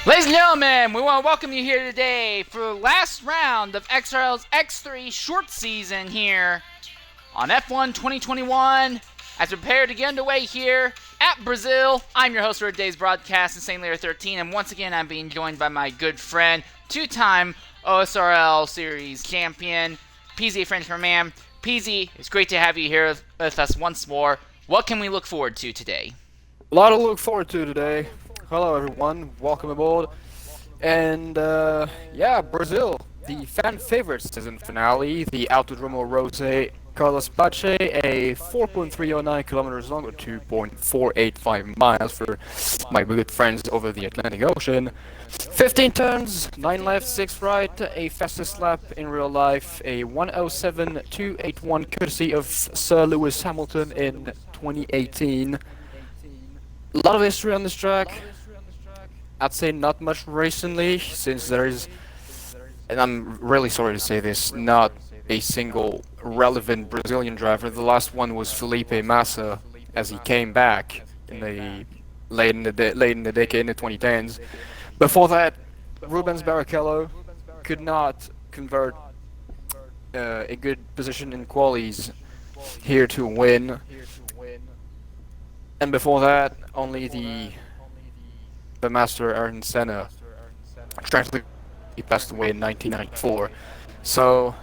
Ladies and gentlemen, we want to welcome you here today for the last round of XRL's X3 short season here on F1 2021 as we prepare to get underway here at Brazil. I'm your host for today's broadcast, Insane Layer 13, and once again I'm being joined by my good friend, two-time OSRL Series champion, PZ Frenchman Man. PZ, it's great to have you here with us once more. What can we look forward to today? A lot to look forward to today. Hello everyone, welcome aboard. And Brazil, the fan favorite season finale, the Autodromo Rose Carlos Pache, a 4.309 kilometers long or 2.485 miles for my good friends over the Atlantic Ocean. 15 turns, 9 left, 6 right, a fastest lap in real life, a 107.281 courtesy of Sir Lewis Hamilton in 2018. A lot of history on this track. I'd say not much recently, since there is, and I'm really sorry to say this, not a single relevant Brazilian driver. The last one was Felipe Massa, as he came back in the late in the decade in the 2010s. Before that, Rubens Barrichello could not convert a good position in qualies here to win. And before that, only the master Ayrton Senna. Tragically, he passed away in 1994. So,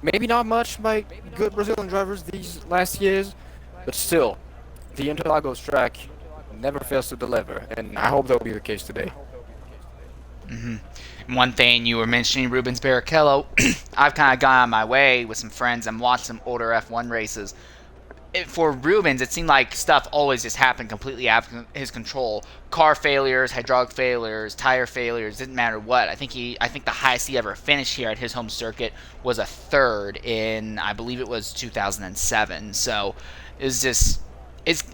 maybe not much by good Brazilian drivers these last years, but still, the Interlagos track never fails to deliver, and I hope that will be the case today. One thing you were mentioning, Rubens Barrichello, I've kind of gone on my way with some friends and watched some older F1 races. For Rubens, it seemed like stuff always just happened completely out of his control. Car failures, hydraulic failures, tire failures, didn't matter what. I think the highest he ever finished here at his home circuit was a third in, I believe it was 2007. So it's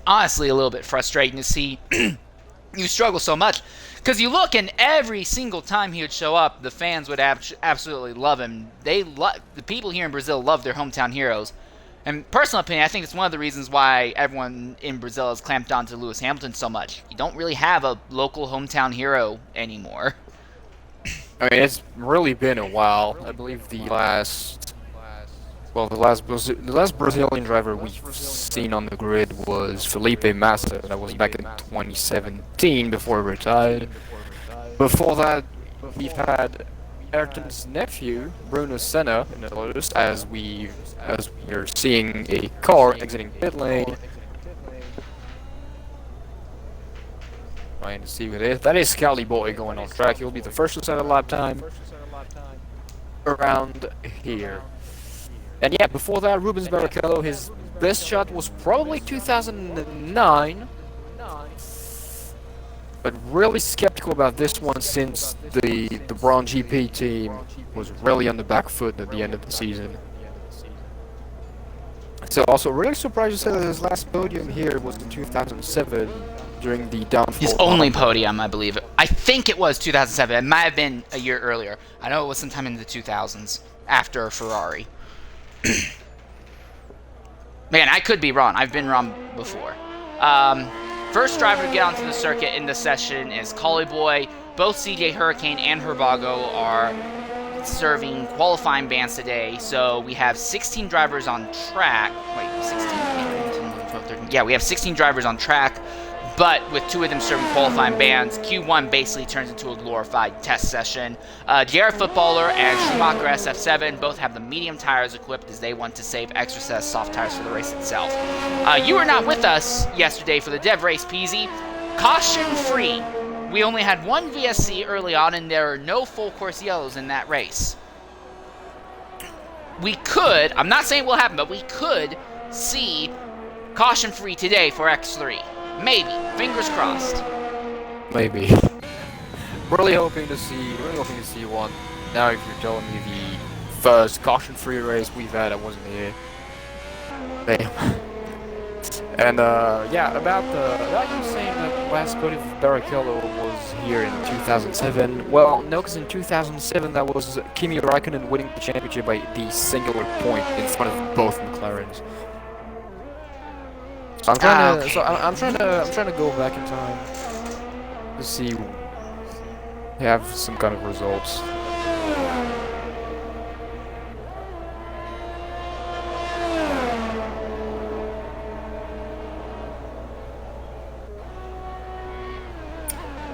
honestly a little bit frustrating to see you struggle so much. Because you look, and every single time he would show up, the fans would absolutely love him. The people here in Brazil love their hometown heroes. And personal opinion, I think it's one of the reasons why everyone in Brazil has clamped on to Lewis Hamilton so much. You don't really have a local hometown hero anymore. I mean, it's really been a while. I believe the last Brazilian driver we've seen on the grid was Felipe Massa. That was back in 2017 before he retired. Before that, we've had Ayrton's nephew, Bruno Senna, in the Lotus, as we are seeing a car exiting pit lane. Trying to see what it is. That is Scally Boy going on track. He'll be the first to set a lap time around here. And yeah, before that, Rubens Barrichello, his best shot was probably 2009. But really skeptical about this one since the Braun GP team was really on the back foot at the end of the season. So also really surprised to say that his last podium here was in 2007 during the downfall. His only podium, I believe. I think it was 2007. It might have been a year earlier. I know it was sometime in the 2000s after Ferrari. Man, I could be wrong. I've been wrong before. First driver to get onto the circuit in this session is Collie Boy. Both CJ Hurricane and Herbago are serving qualifying bans today. So we have 16 drivers on track. Wait, 16? 12, 13. Yeah, we have 16 drivers on track, but with 2 of them serving qualifying bans, Q1 basically turns into a glorified test session. JR Footballer and Schumacher SF7 both have the medium tires equipped as they want to save extra set of soft tires for the race itself. You were not with us yesterday for the Dev Race, PZ. Caution free. We only had one VSC early on, and there are no full course yellows in that race. We could, I'm not saying it will happen, but we could see caution free today for X3. Maybe. Fingers crossed. Maybe. Really hoping to see one. Now if you're telling me the first caution-free race we've had, I wasn't here. Damn. And about you saying that last podium of Barrichello was here in 2007. Well, no, because in 2007 that was Kimi Raikkonen winning the championship by the singular point in front of both McLarens. So I'm trying to go back in time Let's see. We have some kind of results.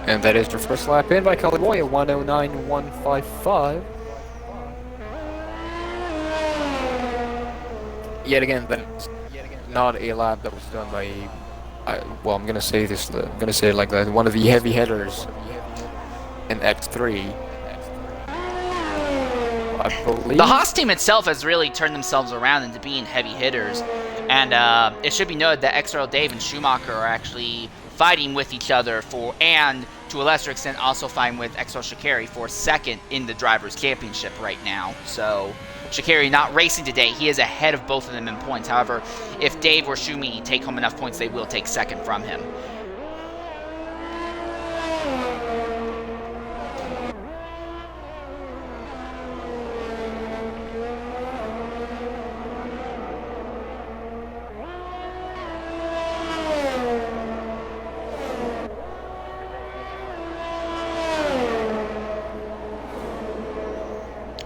And that is your first lap in by Caliboy at 109.155. Yet again, that's not a lap that was done by, well, I'm gonna say this. I'm gonna say it like that. One of the heavy hitters in X3. I believe The Haas team itself has really turned themselves around into being heavy hitters, and it should be noted that XRL Dave and Schumacher are actually fighting with each other for, and to a lesser extent also fighting with XRL Sha'Carri for second in the Drivers' Championship right now. So Sha'Carri not racing today, he is ahead of both of them in points. However, if Dave or Shumi take home enough points, they will take second from him.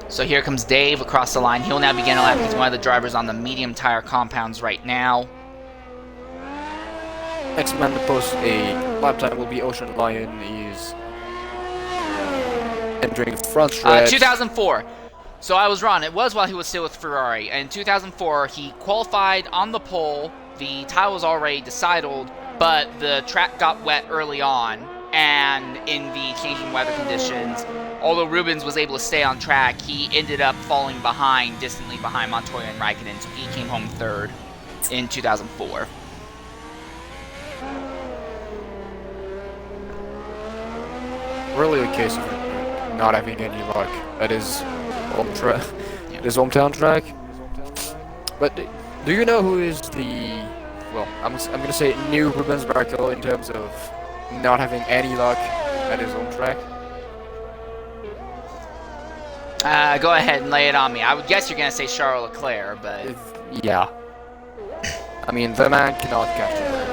So here comes Dave across the line. He'll now begin a lap. He's one of the drivers on the medium tire compounds right now. next man to post a lap time will be Ocean Lion. He's entering the front stretch. 2004. So I was wrong. It was while he was still with Ferrari. In 2004, he qualified on the pole. The tire was already decided, but the track got wet early on. And in the changing weather conditions, although Rubens was able to stay on track, he ended up falling behind, distantly behind Montoya and Raikkonen, so he came home third in 2004. Really a case of not having any luck at his home track, his hometown track. But do you know who is the, well, I'm gonna say new Rubens Barrichello in terms of not having any luck at his home track? Go ahead and lay it on me. I would guess you're going to say Charles Leclerc, but... Yeah. I mean, the man cannot catch a break.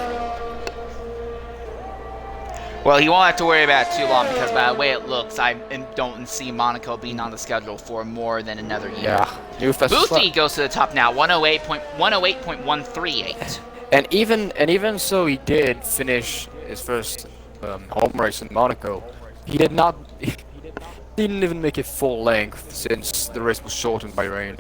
Well, he won't have to worry about it too long, because by the way it looks, I don't see Monaco being on the schedule for more than another year. Yeah. New Boothby goes to the top now, 108.138. And even so, he did finish his first home race in Monaco. He did not. He didn't even make it full length since the race was shortened by rain.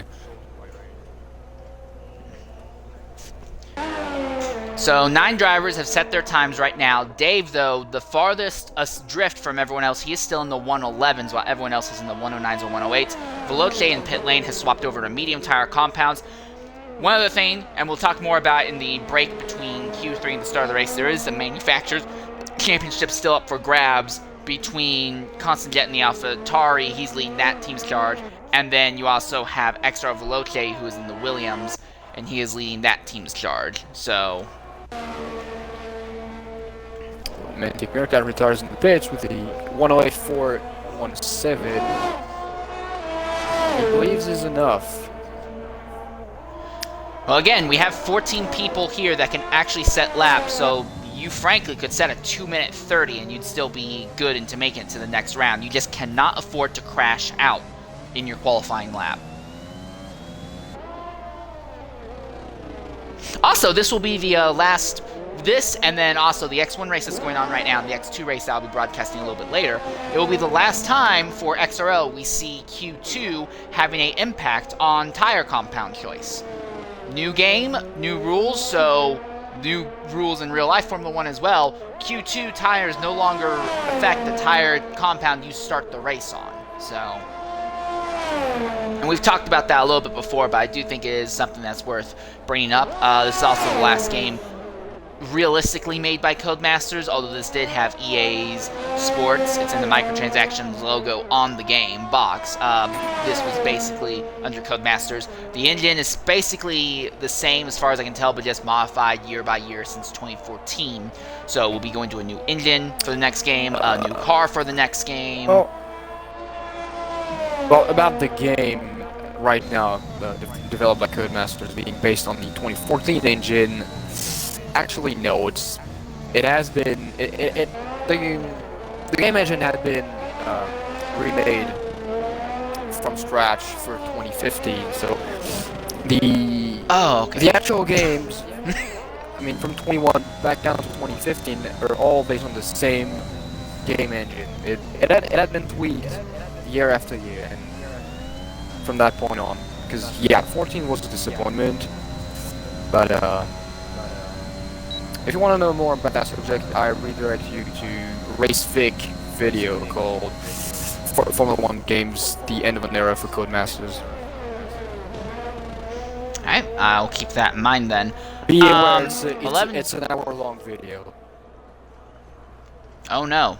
So 9 drivers have set their times right now. Dave, though, the farthest drift from everyone else, he is still in the 111s, while everyone else is in the 109s or 108s. Veloce in pit lane has swapped over to medium tire compounds. One other thing, and we'll talk more about in the break between Q3 and the start of the race, there is the Manufacturers' Championship still up for grabs between Constant Jet and the AlphaTauri. He's leading that team's charge. And then you also have XR Veloce, who is in the Williams, and he is leading that team's charge. So... Mantic Meerkat retires in the pits with a 108.417. He believes is enough. Well, again, we have 14 people here that can actually set laps, so you frankly could set a 2-minute 30 and you'd still be good into making it to the next round. You just cannot afford to crash out in your qualifying lap. Also, this will be the last, this and then also the X1 race that's going on right now, and the X2 race I'll be broadcasting a little bit later. It will be the last time for XRL we see Q2 having an impact on tire compound choice. New game, new rules, so new rules in real life Formula 1 as well. Q2 tires no longer affect the tire compound you start the race on. So, and we've talked about that a little bit before, but I do think it is something that's worth bringing up. This is also the last game realistically made by Codemasters, although this did have EA's Sports. It's in the microtransactions logo on the game box. This was basically under Codemasters. The engine is basically the same as far as I can tell, but just modified year by year since 2014. So we'll be going to a new engine for the next game, a new car for the next game. Well, about the game right now, developed by Codemasters being based on the 2014 engine. Actually, no. It has been. The the game engine had been remade from scratch for 2015. So the actual games, I mean, from 21 back down to 2015, are all based on the same game engine. It had been tweaked year after year, and from that point on, because yeah, 14 was a disappointment. But if you want to know more about that subject, I redirect you to RaceVic video called Formula 1 Games: The End of an Era for Codemasters. Alright, I'll keep that in mind then. Be aware, it's an hour-long video. Oh no.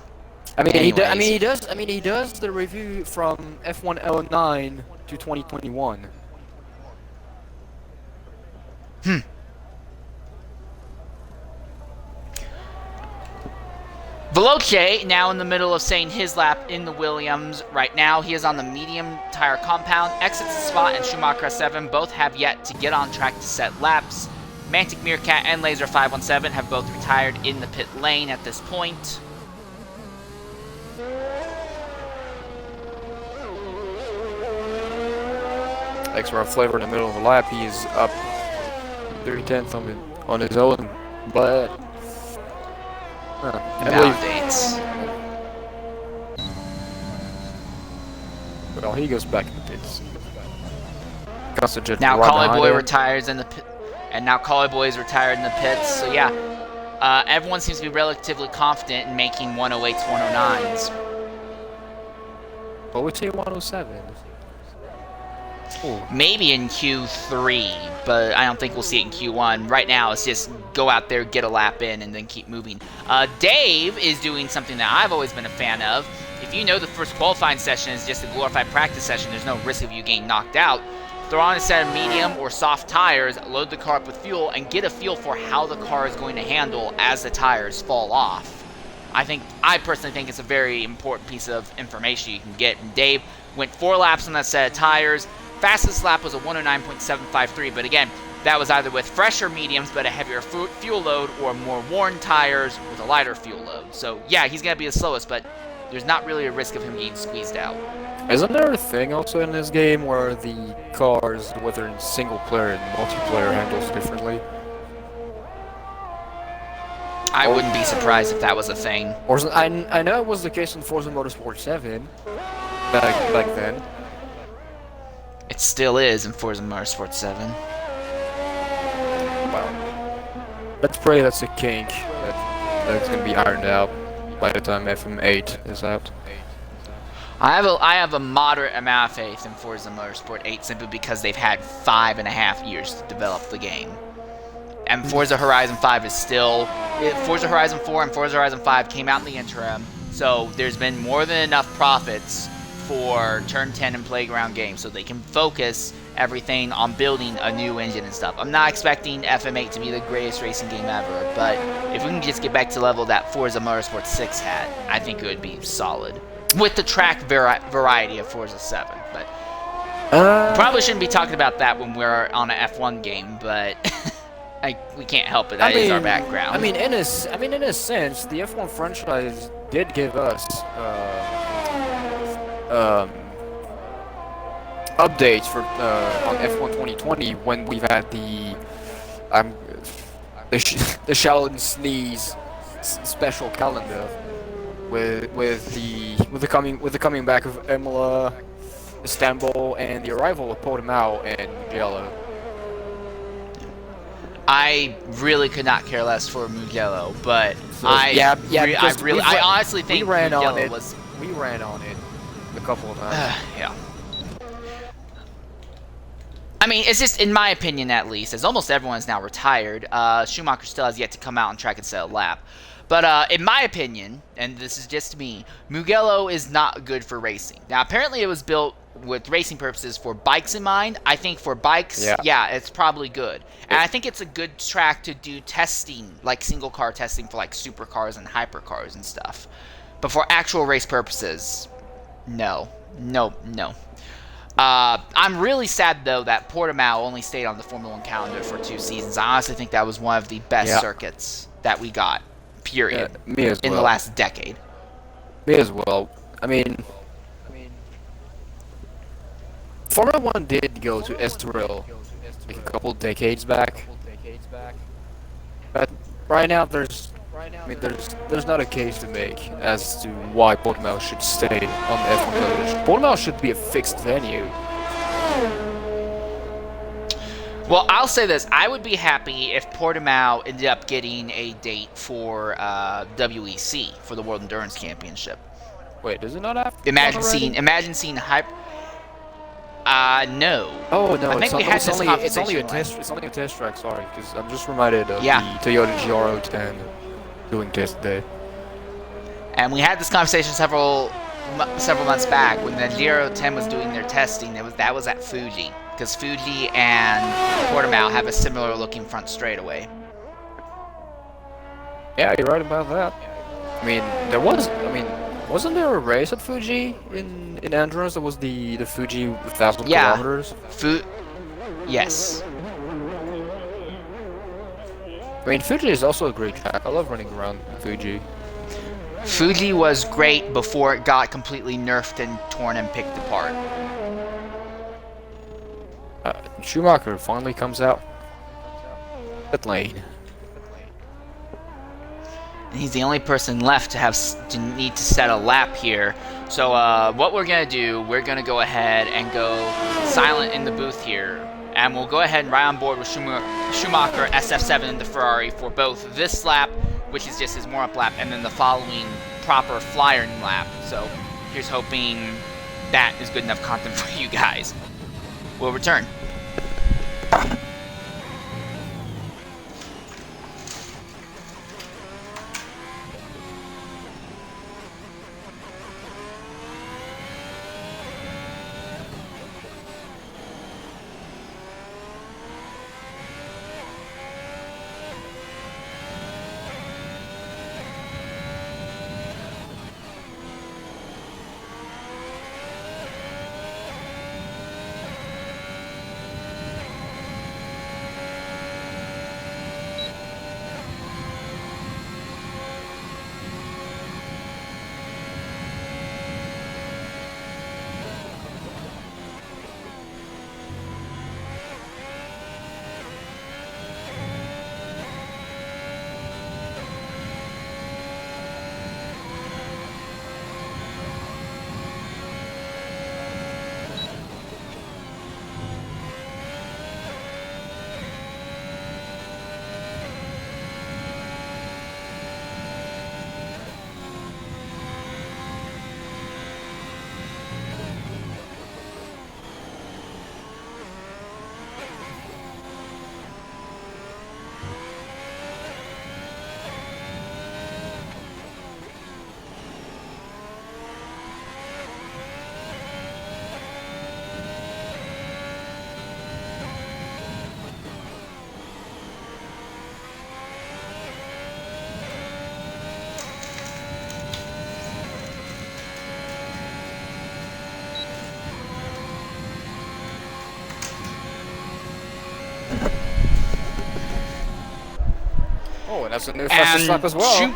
I mean, he does the review from F109 to 2021. Veloce now in the middle of saying his lap in the Williams. Right now, he is on the medium tire compound, exits the spot, and Schumacher 7 both have yet to get on track to set laps. Mantic Meerkat and Laser 517 have both retired in the pit lane at this point. Extra flavor in the middle of the lap. He is up 3/10 on his own, but validates. Well, he goes back in the pits. Now Collie Boy retires in the pit, and now Collie Boy is retired in the pits. So yeah, everyone seems to be relatively confident in making 108s, 109s. But we say 107. Ooh. Maybe in Q3, but I don't think we'll see it in Q1. Right now, it's just go out there, get a lap in, and then keep moving. Dave is doing something that I've always been a fan of. If you know the first qualifying session is just a glorified practice session, there's no risk of you getting knocked out. Throw on a set of medium or soft tires, load the car up with fuel, and get a feel for how the car is going to handle as the tires fall off. I personally think it's a very important piece of information you can get. And Dave went 4 laps on that set of tires. Fastest lap was a 109.753, but again, that was either with fresher mediums but a heavier fuel load, or more worn tires with a lighter fuel load. So yeah, he's going to be the slowest, but there's not really a risk of him getting squeezed out. Isn't there a thing also in this game where the cars, whether in single player and multiplayer, handles differently? I wouldn't be surprised if that was a thing. Or I know it was the case in Forza Motorsport 7 back then. It still is in Forza Motorsport 7. Well, let's pray that's a kink that's going to be ironed out by the time FM8 is out. I have a moderate amount of faith in Forza Motorsport 8 simply because they've had 5.5 years to develop the game. And Forza Horizon 5 is still... Forza Horizon 4 and Forza Horizon 5 came out in the interim, so there's been more than enough profits for Turn 10 and Playground games, so they can focus everything on building a new engine and stuff. I'm not expecting FM8 to be the greatest racing game ever, but if we can just get back to the level that Forza Motorsport 6 had, I think it would be solid. With the track variety of Forza 7, but probably shouldn't be talking about that when we're on an F1 game, but we can't help it. That is our background. I mean, in a sense, the F1 franchise did give us updates for on F1 2020 when we've had the Sheldon Sneeze special calendar with the coming back of Imola, Istanbul, and the arrival of Portimao and Mugello. I really could not care less for Mugello, but I honestly think Mugello was. We ran on it a couple of times. Yeah. I mean, it's just, in my opinion at least, as almost everyone is now retired, Schumacher still has yet to come out and track and set a lap. But in my opinion, and this is just me, Mugello is not good for racing. Now, apparently it was built with racing purposes for bikes in mind. I think for bikes, yeah, it's probably good. And I think it's a good track to do testing, like single car testing for like supercars and hypercars and stuff. But for actual race purposes, no. I'm really sad, though, that Portimao only stayed on the Formula 1 calendar for 2 seasons. I honestly think that was one of the best circuits that we got, period, me as in the last decade. Me as well. I mean, Formula One did go to Estoril like a couple decades back, but right now there's not a case to make as to why Portimao should stay on the F1 television. Portimao should be a fixed venue. Well, I'll say this. I would be happy if Portimao ended up getting a date for WEC, for the World Endurance Championship. Wait, does it not have? Imagine seeing hype. No. Oh no! I think we had this it's only a conversation test. It's only a test track. Sorry, because I'm just reminded of Yeah. the Toyota GR010 doing test day. And we had this conversation several months back when the GR010 was doing their testing. That was at Fuji, because Fuji and Portimao have a similar looking front straightaway. Yeah, you're right about that. I mean, wasn't there a race at Fuji in endurance? That was the Fuji 1,000 Yeah. kilometers. Yes. I mean, Fuji is also a great track. I love running around Fuji. Fuji was great before it got completely nerfed and torn and picked apart. Schumacher finally comes out. Pit lane. And he's the only person left to need to set a lap here. So what we're going to do, we're going to go ahead and go silent in the booth here. And we'll go ahead and ride on board with Schumacher SF7 in the Ferrari for both this lap, which is just his warm-up lap, and then the following proper flying lap. So here's hoping that is good enough content for you guys. We'll return. Oh, and that's a new fastest lap as well.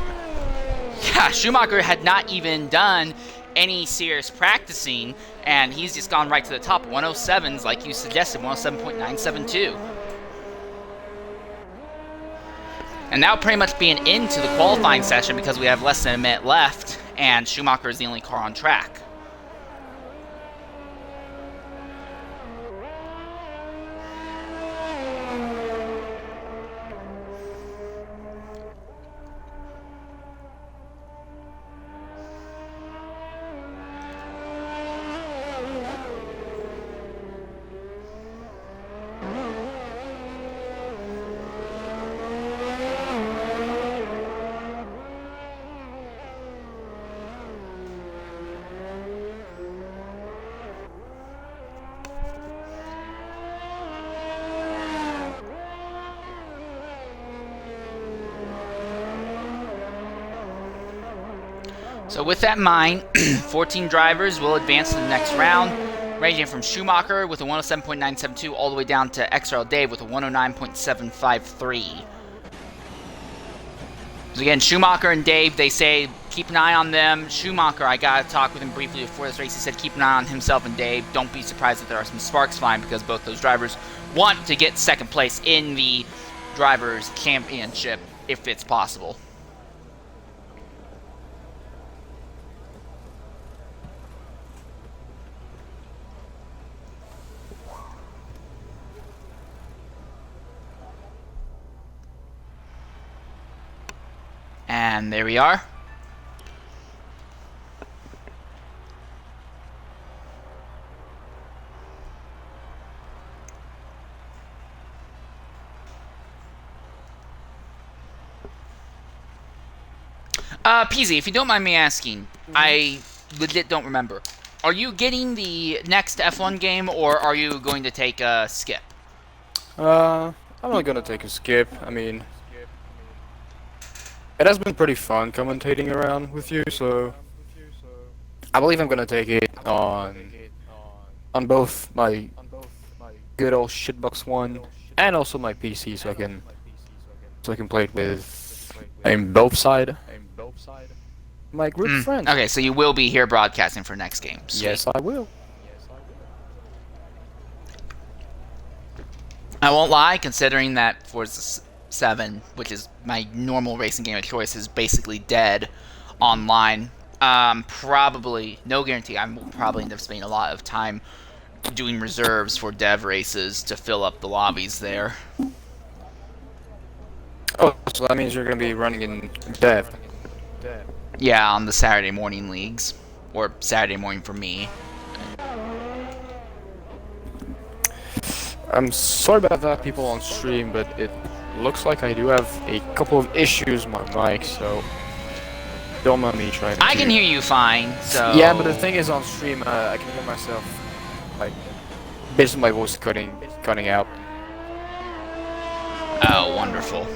Schumacher had not even done any serious practicing, and he's just gone right to the top. 107s, like you suggested, 107.972. And now pretty much being into the qualifying session because we have less than a minute left, and Schumacher is the only car on track. So with that in mind, 14 drivers will advance to the next round, ranging from Schumacher with a 107.972 all the way down to XRL Dave with a 109.753. So again, Schumacher and Dave, they say keep an eye on them. Schumacher, I got to talk with him briefly before this race. He said keep an eye on himself and Dave. Don't be surprised if there are some sparks flying because both those drivers want to get second place in the Drivers' Championship if it's possible. And there we are. PZ, if you don't mind me asking, I legit don't remember. Are you getting the next F1 game, or are you going to take a skip? I'm not gonna take a skip. I mean, it has been pretty fun commentating around with you, so I believe I'm gonna take it on both my good old shitbox one and also my PC, so I can play it with both side my group friends. Okay, so you will be here broadcasting for next game. Sweet. Yes, I will. I won't lie, considering that Forza 7, which is my normal racing game of choice, is basically dead online. Probably, no guarantee, I will probably end up spending a lot of time doing reserves for dev races to fill up the lobbies there. Oh, so that means you're gonna be running in dev. Yeah, on the Saturday morning leagues. Or Saturday morning for me. I'm sorry about that, people on stream, but it looks like I do have a couple of issues with my mic, so don't mind me trying to... I can hear you fine, so... Yeah, but the thing is, on stream, I can hear myself, like, basically my voice cutting out. Oh, wonderful.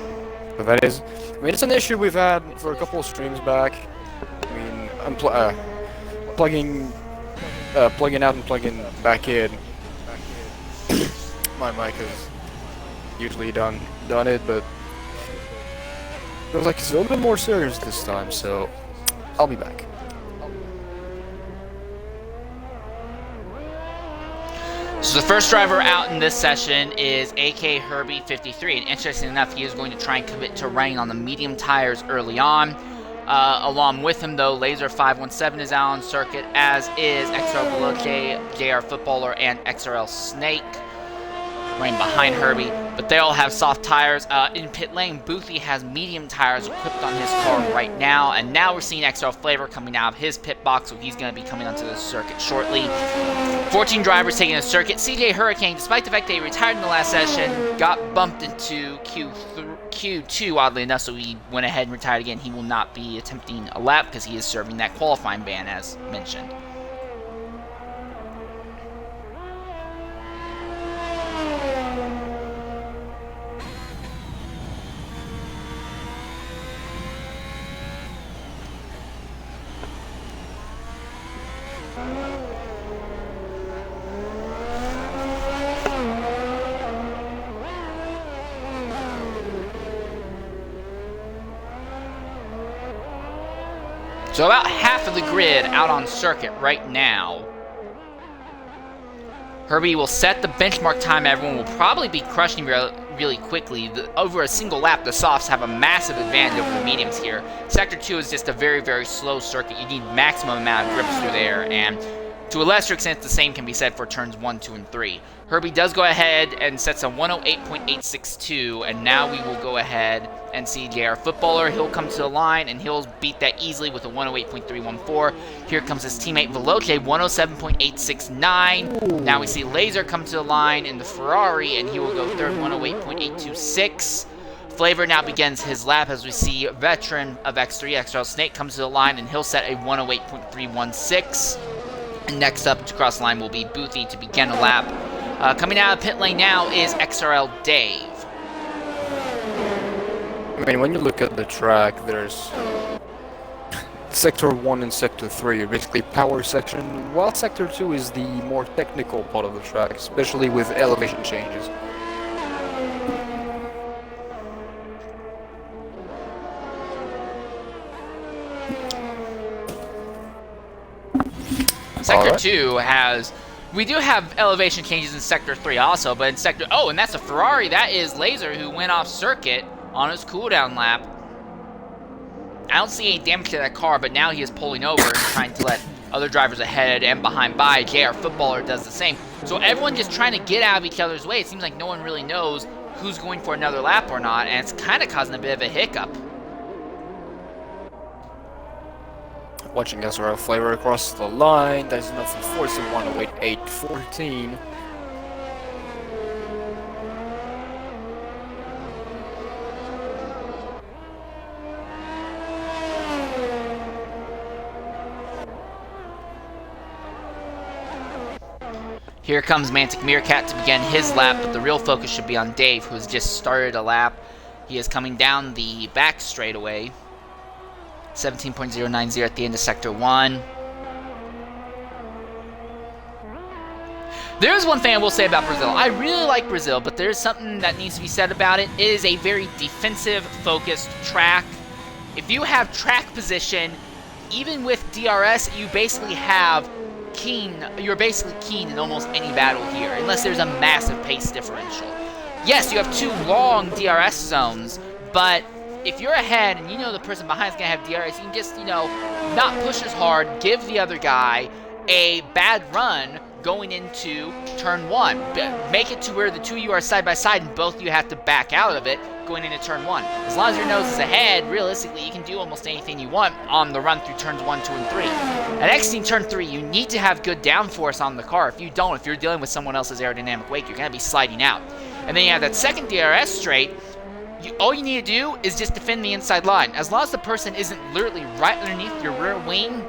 But that is... I mean, it's an issue we've had for a couple of streams back. I mean, I'm plugging out and plugging back in. My mic has usually done it, but it was like it's a little bit more serious this time, so I'll be back. So the first driver out in this session is AK Herbie 53, and interesting enough, he is going to try and commit to running on the medium tires early on. Along with him, though, Laser 517 is out on circuit, as is XRL Veloce, JR Footballer, and XRL Snake, running behind Herbie, but they all have soft tires. In pit lane, Boothie has medium tires equipped on his car right now, and now we're seeing XRL Flavor coming out of his pit box, so he's going to be coming onto the circuit shortly. 14 drivers taking the circuit. CJ Hurricane, despite the fact that he retired in the last session, got bumped into Q2, oddly enough, so he went ahead and retired again. He will not be attempting a lap because he is serving that qualifying ban, as mentioned. So about half of the grid out on circuit right now. Herbie will set the benchmark time. Everyone will probably be crushing really quickly. Over a single lap, the softs have a massive advantage over the mediums here. Sector 2 is just a very, very slow circuit. You need maximum amount of grips through there, and to a lesser extent, the same can be said for turns 1, 2, and 3. Herbie does go ahead and sets a 108.862, and now we will go ahead and see JR Footballer. He'll come to the line, and he'll beat that easily with a 108.314. Here comes his teammate Veloce, 107.869. Now we see Laser come to the line in the Ferrari, and he will go third, 108.826. Flavor now begins his lap as we see veteran of X3, XRL Snake, comes to the line, and he'll set a 108.316. And next up to cross the line will be Boothie to begin a lap. Coming out of pit lane now is XRL Dave. I mean, when you look at the track, there's Sector 1 and Sector 3 are basically power section, while Sector 2 is the more technical part of the track, especially with elevation changes. Sector Alright. 2 has... We do have elevation changes in Sector 3 also, but in Sector... Oh, and that's a Ferrari. That is Laser, who went off circuit on his cooldown lap. I don't see any damage to that car, but now he is pulling over and trying to let other drivers ahead and behind by. JR Footballer does the same. So everyone just trying to get out of each other's way. It seems like no one really knows who's going for another lap or not, and it's kind of causing a bit of a hiccup. Watching SRL Flavor across the line. There's nothing forcing 108.814. Here comes Mantic Meerkat to begin his lap, but the real focus should be on Dave, who has just started a lap. He is coming down the back straightaway. 17.090 at the end of Sector 1. There is one thing I will say about Brazil. I really like Brazil, but there's something that needs to be said about it. It is a very defensive-focused track. If you have track position, even with DRS, you basically have you're basically keen in almost any battle here, unless there's a massive pace differential. Yes, you have 2 long DRS zones, but if you're ahead and you know the person behind is going to have DRS, you can just, not push as hard, give the other guy a bad run going into turn 1. Make it to where the 2 of you are side by side and both of you have to back out of it going into turn 1. As long as your nose is ahead, realistically, you can do almost anything you want on the run through turns 1, 2, and 3. At exiting turn 3, you need to have good downforce on the car. If you don't, if you're dealing with someone else's aerodynamic wake, you're going to be sliding out. And then you have that second DRS straight. All you need to do is just defend the inside line. As long as the person isn't literally right underneath your rear wing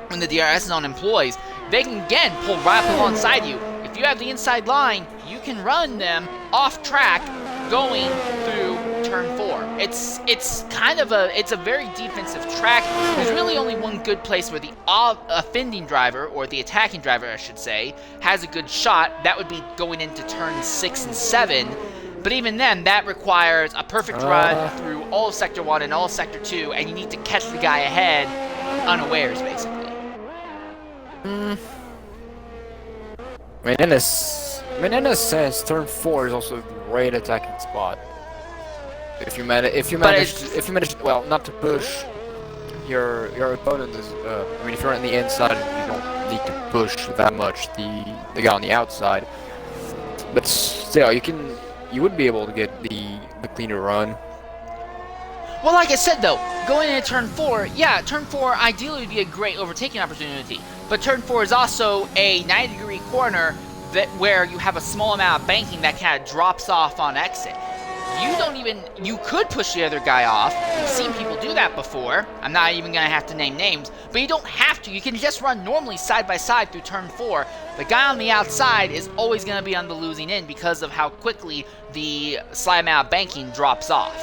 when the DRS zone employs, they can again pull right up alongside you. If you have the inside line, you can run them off track going through turn 4. It's a very defensive track. There's really only one good place where the offending driver, or the attacking driver I should say, has a good shot. That would be going into turn 6 and 7. But even then, that requires a perfect run through all of Sector 1 and all of Sector 2, and you need to catch the guy ahead unawares, basically. In a sense, turn 4 is also a great attacking spot. If you manage, well, not to push your opponent is. If you're on the inside, you don't need to push that much the guy on the outside. But still, you would be able to get the cleaner run. Well, like I said though, going into turn 4, yeah, turn 4 ideally would be a great overtaking opportunity. But turn 4 is also a 90-degree corner where you have a small amount of banking that kind of drops off on exit. You could push the other guy off. I've seen people do that before. I'm not even going to have to name names. But you don't have to. You can just run normally side by side through turn 4. The guy on the outside is always going to be on the losing end because of how quickly the slight amount of banking drops off.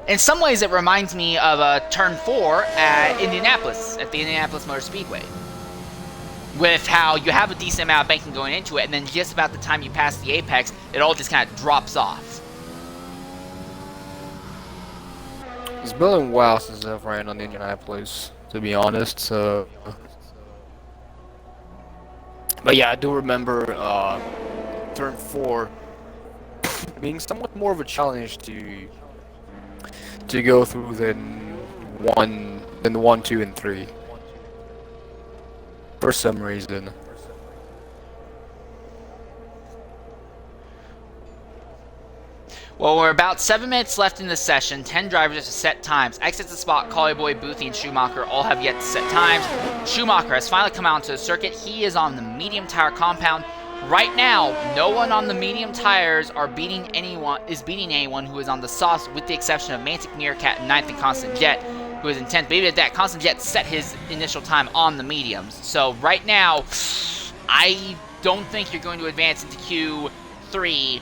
In some ways, it reminds me of turn 4 at Indianapolis, at the Indianapolis Motor Speedway. With how you have a decent amount of banking going into it, and then just about the time you pass the apex, it all just kind of drops off. It's been a while since I've ran on Indianapolis, to be honest. So, but yeah, I do remember turn 4 being somewhat more of a challenge to go through than 1, 2, and 3. For some reason. Well, we're about 7 minutes left in the session. 10 drivers have set times. Exit the spot, Collie Boy, Boothie, and Schumacher all have yet to set times. Schumacher has finally come out onto the circuit. He is on the medium tire compound. Right now, no one on the medium tires is beating anyone who is on the softs, with the exception of Mantic Meerkat in 9th and Constant Jet, who is in 10th. But even at that, Constant Jet set his initial time on the mediums. So right now, I don't think you're going to advance into Q3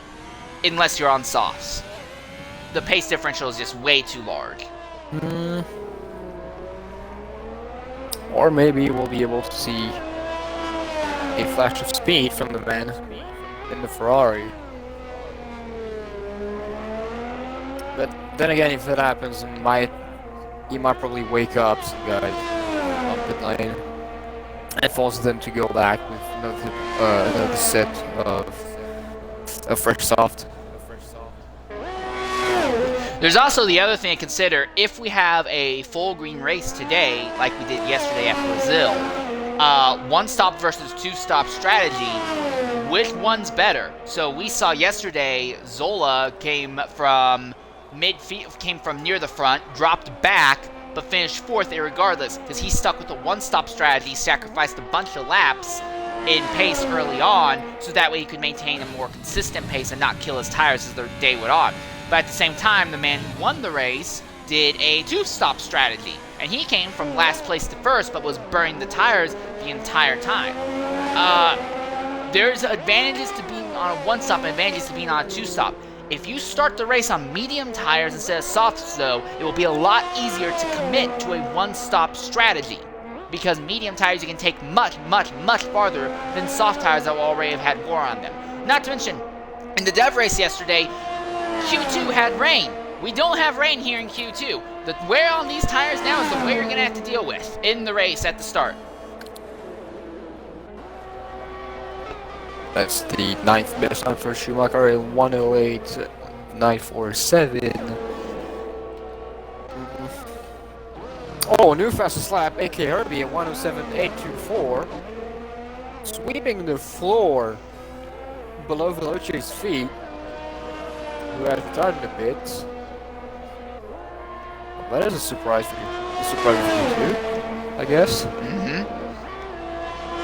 unless you're on softs. The pace differential is just way too large. Or maybe we'll be able to see a flash of speed from the man in the Ferrari. But then again, if that happens, it might he might probably wake up some guys on pit lane and force them to go back with another set of fresh soft. There's also the other thing to consider. If we have a full green race today, like we did yesterday at Brazil, one stop versus two stop strategy, which one's better? So we saw yesterday Zola came from near the front, dropped back, but finished fourth irregardless because he stuck with the one stop strategy, sacrificed a bunch of laps in pace early on, so that way he could maintain a more consistent pace and not kill his tires as the day went on. But at the same time, the man who won the race did a two-stop strategy, and he came from last place to first, but was burning the tires the entire time. There's advantages to being on a one-stop and advantages to being on a two-stop. If you start the race on medium tires instead of softs, though, it will be a lot easier to commit to a one-stop strategy, because medium tires you can take much, much, much farther than soft tires that will already have had war on them. Not to mention, in the dev race yesterday, Q2 had rain. We don't have rain here in Q2. The wear on these tires now is the way you're going to have to deal with in the race at the start. That's the 9th best time for Schumacher at 1:08.947. Oh, new fastest lap, AK Herbie at 1:07.824. Sweeping the floor below Velocio's feet, who had started a bit. Well, that is a surprise for you. A surprise for you too, I guess.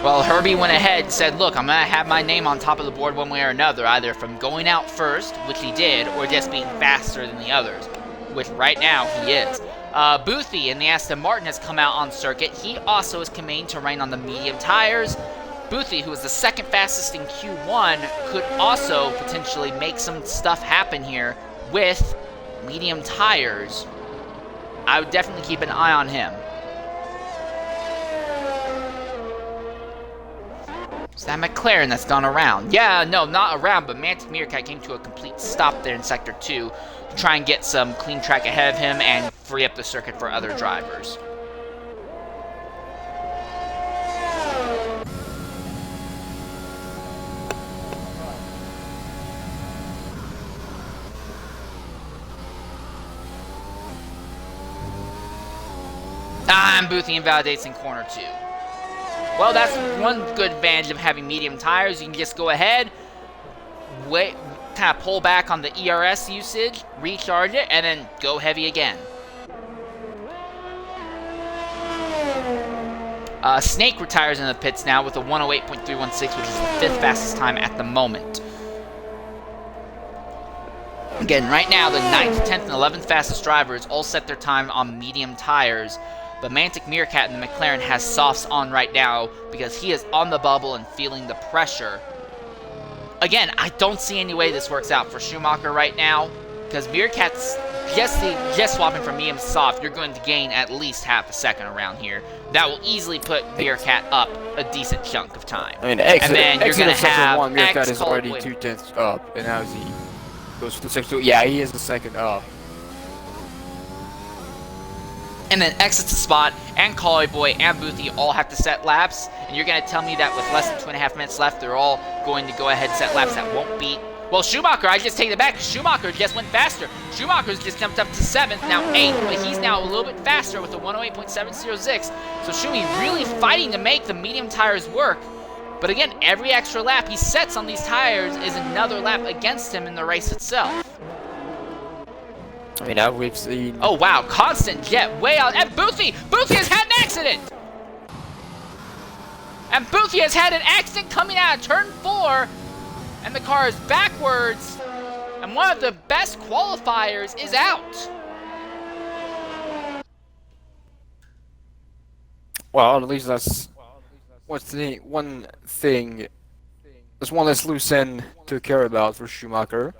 Well, Herbie went ahead and said, look, I'm going to have my name on top of the board one way or another, either from going out first, which he did, or just being faster than the others, which right now he is. Boothie in the Aston Martin has come out on circuit. He also is committing to rain on the medium tires. Boothie, who was the second fastest in Q1, could also potentially make some stuff happen here with medium tires. I would definitely keep an eye on him. It's that McLaren that's gone around. Yeah, no, not around, but Mantic Meerkat came to a complete stop there in Sector 2 to try and get some clean track ahead of him and free up the circuit for other drivers. And Boothie invalidates in corner 2. Well, that's one good advantage of having medium tires. You can just go ahead, wait, kind of pull back on the ERS usage, recharge it, and then go heavy again. Snake retires in the pits now with a 1:08.316, which is the 5th fastest time at the moment. Again, right now, the 9th, 10th, and 11th fastest drivers all set their time on medium tires. But Mantic Meerkat in the McLaren has softs on right now because he is on the bubble and feeling the pressure. Again, I don't see any way this works out for Schumacher right now, because Meerkat's just swapping from medium to soft, you're going to gain at least half a second around here. That will easily put Meerkat up a decent chunk of time. I mean, and then you're going to have one, Meerkat X is already 2/10 up, and now he goes to Sector 2. Yeah, he is the second up. And then exits the spot, and Collie Boy and Boothie all have to set laps, and you're going to tell me that with less than 2.5 minutes left, they're all going to go ahead and set laps that won't beat. Well, Schumacher, I just take it back. Schumacher just went faster. Schumacher's just jumped up to 7th, now 8th, but he's now a little bit faster with a 1:08.706. So Schumi really fighting to make the medium tires work. But again, every extra lap he sets on these tires is another lap against him in the race itself. I mean, now we've seen... Oh, wow. Constant Jet way out. And Boothie! Boothie has had an accident! And Boothie has had an accident coming out of turn 4. And the car is backwards. And one of the best qualifiers is out. Well, at least that's... What's the one thing... There's one less loose end to care about for Schumacher.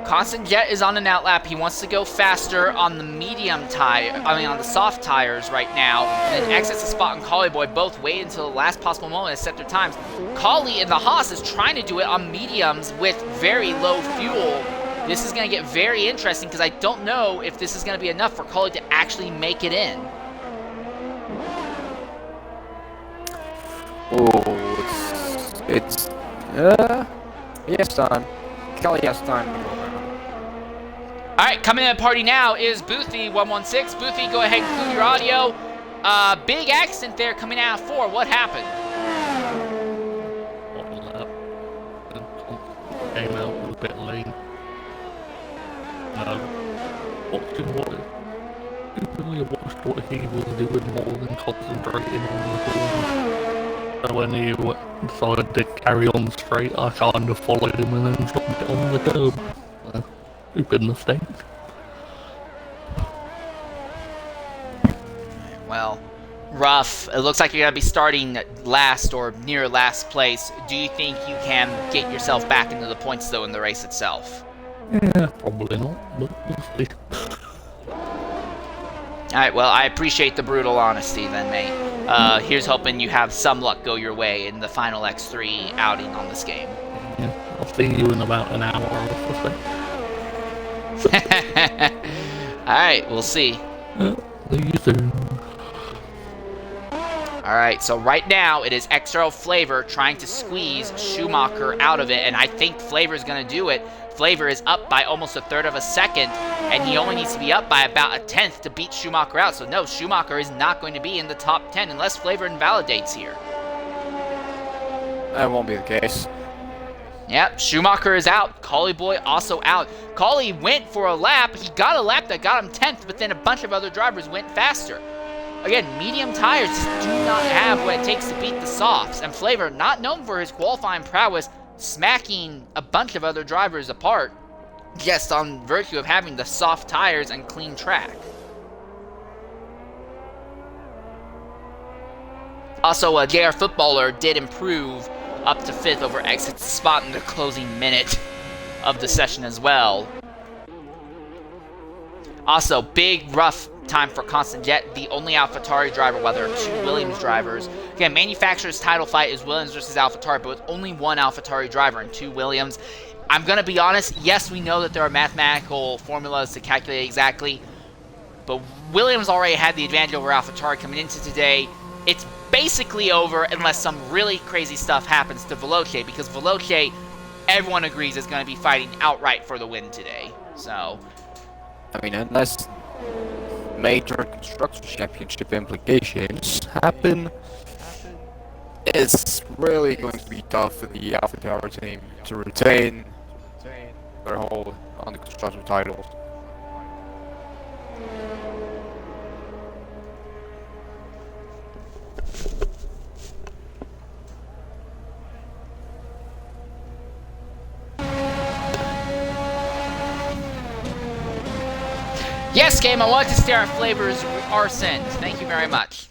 Constant Jet is on an out lap. He wants to go faster on the medium tire, on the soft tires right now. And then exits the spot on Collie Boy. Both wait until the last possible moment to set their times. Collie in the Haas is trying to do it on mediums with very low fuel. this is going to get very interesting because I don't know if this is going to be enough for Kaulig to actually make it in. Oh, he has time. Kelly has time to go around. All right, coming in the party now is Boothy116. Boothy, go ahead and include your audio. Big accident there coming out of 4. What happened? Came out a bit late. Watching what I watched what he was doing more than concentrating on the film. So when he decided to carry on straight, I kind of followed him and then dropped it on the curb. Stupid mistake. Well, rough. It looks like you're going to be starting last or near last place. Do you think you can get yourself back into the points, though, in the race itself? Yeah, probably not, but we'll see. Alright, well, I appreciate the brutal honesty then, mate. Here's hoping you have some luck go your way in the final X3 outing on this game. Yeah, I'll see you in about an hour or so. Alright, we'll see. See you soon. Alright, so right now it is XRL Flavor trying to squeeze Schumacher out of it, and I think Flavor's going to do it. Flavor is up by almost 1/3 of a second, and he only needs to be up by about 1/10 to beat Schumacher out. So no, Schumacher is not going to be in the top 10 unless Flavor invalidates here. That won't be the case. Yep, Schumacher is out. Collie Boy also out. Collie went for a lap. He got a lap that got him 10th, but then a bunch of other drivers went faster. Again, medium tires just do not have what it takes to beat the softs, and Flavor, not known for his qualifying prowess, smacking a bunch of other drivers apart just on virtue of having the soft tires and clean track. Also, a JR Footballer did improve up to 5th over Exit's spot in the closing minute of the session as well. Also, big rough time for Constant Jet, the only AlphaTauri driver, while there are 2 Williams drivers. Again, manufacturer's title fight is Williams versus AlphaTauri, but with only 1 AlphaTauri driver and 2 Williams. I'm going to be honest, yes, we know that there are mathematical formulas to calculate exactly, but Williams already had the advantage over AlphaTauri coming into today. It's basically over unless some really crazy stuff happens to Veloce, because Veloce, everyone agrees, is going to be fighting outright for the win today. So, I mean, unless major Constructors Championship implications happen, it's really going to be tough for the AlphaTauri team to retain their hold on the Constructor titles. yes, game, I wanted to stare at Flavors Arson. Thank you very much.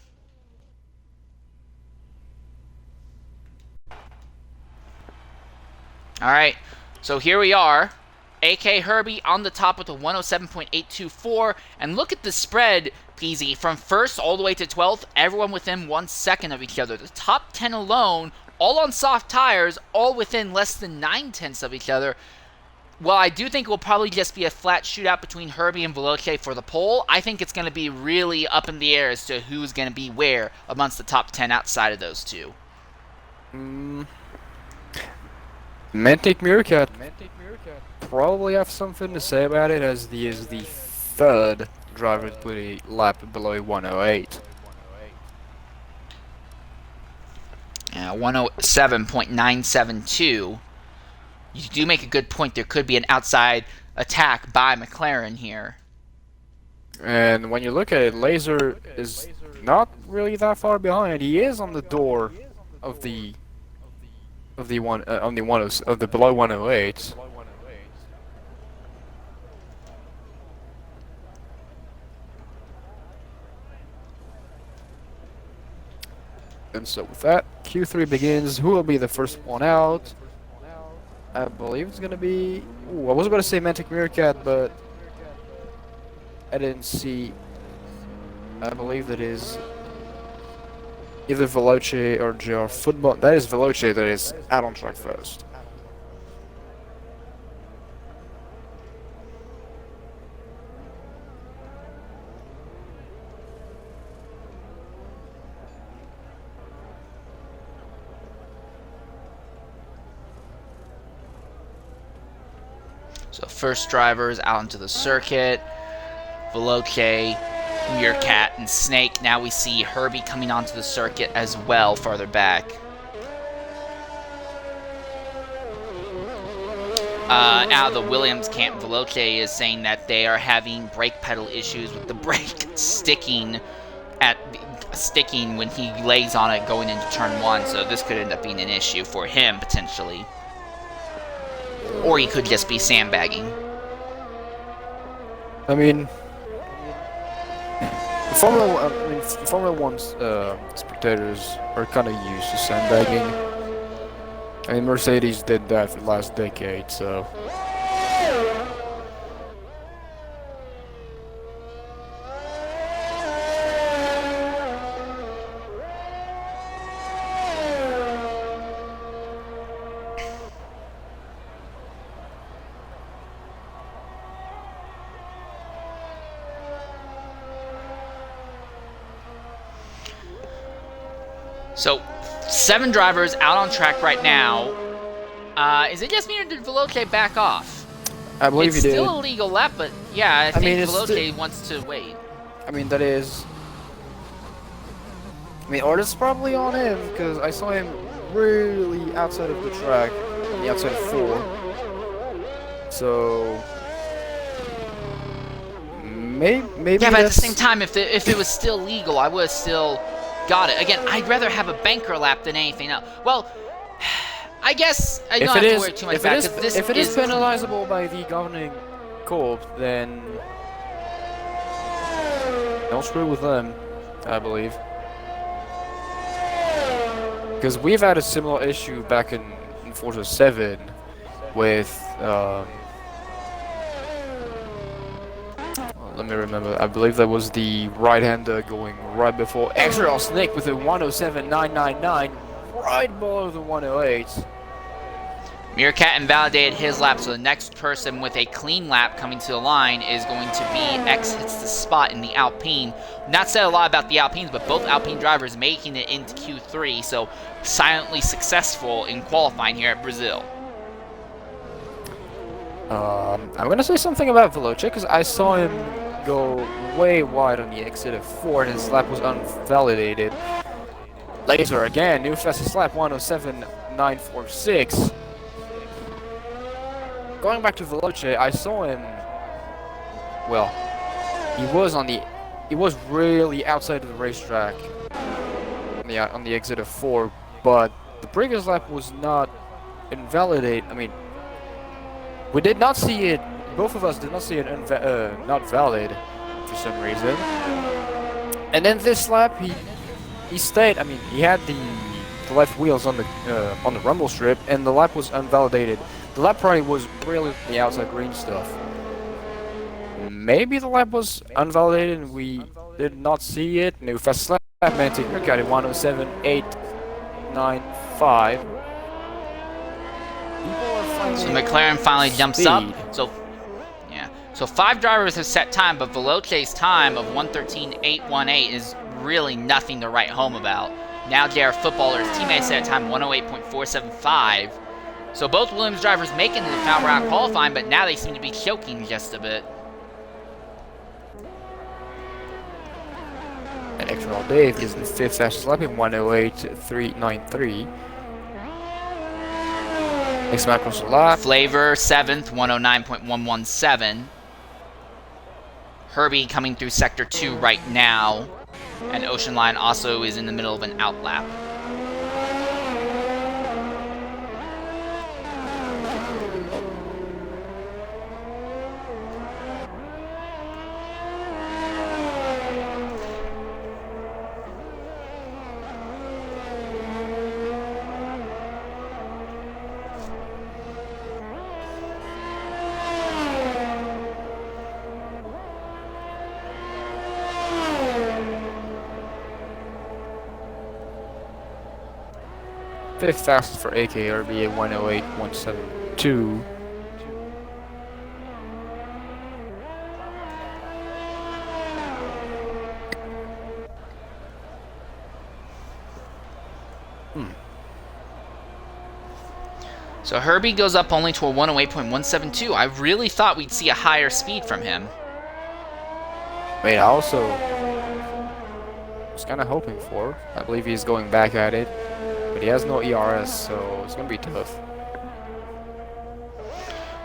Alright, so here we are. AK Herbie on the top with a 107.824. And look at the spread, Peasy. From 1st all the way to 12th, everyone within 1 second of each other. The top 10 alone, all on soft tires, all within less than 9/10 of each other. Well, I do think it will probably just be a flat shootout between Herbie and Veloce for the pole. I think it's going to be really up in the air as to who's going to be where amongst the top 10 outside of those two. Mantic Meerkat probably have something to say about it, as he is the 3rd driver to put a lap below 108. 107.972. You do make a good point. There could be an outside attack by McLaren here. And when you look at it, Laser is not really that far behind. He is on the door of the below 108. And so with that, Q3 begins. Who will be the first one out? I believe it's gonna be... Ooh, I was about to say Mantic Meerkat, but I didn't see... I believe that is either Veloce or JR Football. That is Veloce that is out on track first. So first drivers out into the circuit. Veloce, Meerkat, and Snake. Now we see Herbie coming onto the circuit as well, farther back. Out of the Williams camp, Veloce is saying that they are having brake pedal issues with the brake sticking when he lays on it going into turn 1, so this could end up being an issue for him potentially. Or he could just be sandbagging. I mean, Formula One's spectators are kind of used to sandbagging. I mean, Mercedes did that for the last decade, so. So, 7 drivers out on track right now. Is it just me or did Veloce back off? I believe it's he did. It's still a legal lap, but yeah, I think mean, Veloce wants to wait. I mean, that is. I mean, Artist's probably on him because I saw him really outside of the track, on the outside of 4. So. Maybe. Yeah, but at the same time, if it was still legal, I would have still got it. Again, I'd rather have a banker lap than anything else. Well, I guess I don't have to worry too much about it. If it is penalizable by the governing corp, then don't screw with them, I believe. Because we've had a similar issue back in Forza 7 with let me remember. I believe that was the right-hander going right before Extra Snake with a 107.999 right below the 108. Meerkat invalidated his lap, so the next person with a clean lap coming to the line is going to be X hits the spot in the Alpine. Not said a lot about the Alpines, but both Alpine drivers making it into Q3, so silently successful in qualifying here at Brazil. I'm gonna say something about Veloce because I saw him go way wide on the exit of 4 and his lap was unvalidated. Later again, new fastest lap 107.946. Going back to Veloce, I saw him. Well, he was really outside of the racetrack on the exit of 4, but the previous lap was not invalidated. I mean, we did not see it. Both of us did not see it not valid for some reason. And then this lap, he stayed. I mean, he had the left wheels on the rumble strip, and the lap was unvalidated. The lap probably was really the outside green stuff. Maybe the lap was unvalidated and we did not see it. New fast lap, Mantic got it 107.895. So McLaren finally jumps up. So 5 drivers have set time, but Veloce's time of 113.818 is really nothing to write home about. Now JR Footballer's teammates set a time 108.475. So both Williams drivers making it to the final round qualifying, but now they seem to be choking just a bit. And Extra Dave is the 5th fastest lap in 108.393. Next macros lap. Flavor 7th, 109.117. Herbie coming through sector 2 right now. And Ocean Line also is in the middle of an out lap. Fifth fastest for AKRB at 108.172. So Herbie goes up only to a 108.172. I really thought we'd see a higher speed from him. I mean, I also was kind of hoping for. I believe he's going back at it, but he has no ERS, so it's going to be tough.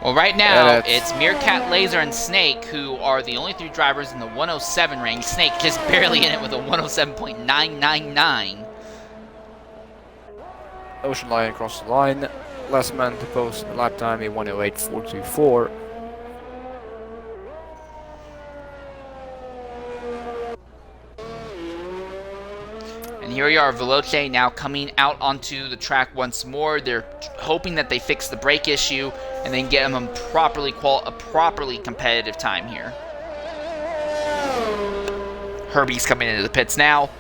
Well, right now, it's Meerkat, Laser, and Snake who are the only 3 drivers in the 107 range. Snake just barely in it with a 107.999. Ocean Lion across the line. Last man to post a lap time, a 108.424. And here we are, Veloce now coming out onto the track once more. They're hoping that they fix the brake issue and then get him a properly competitive time here. Herbie's coming into the pits now.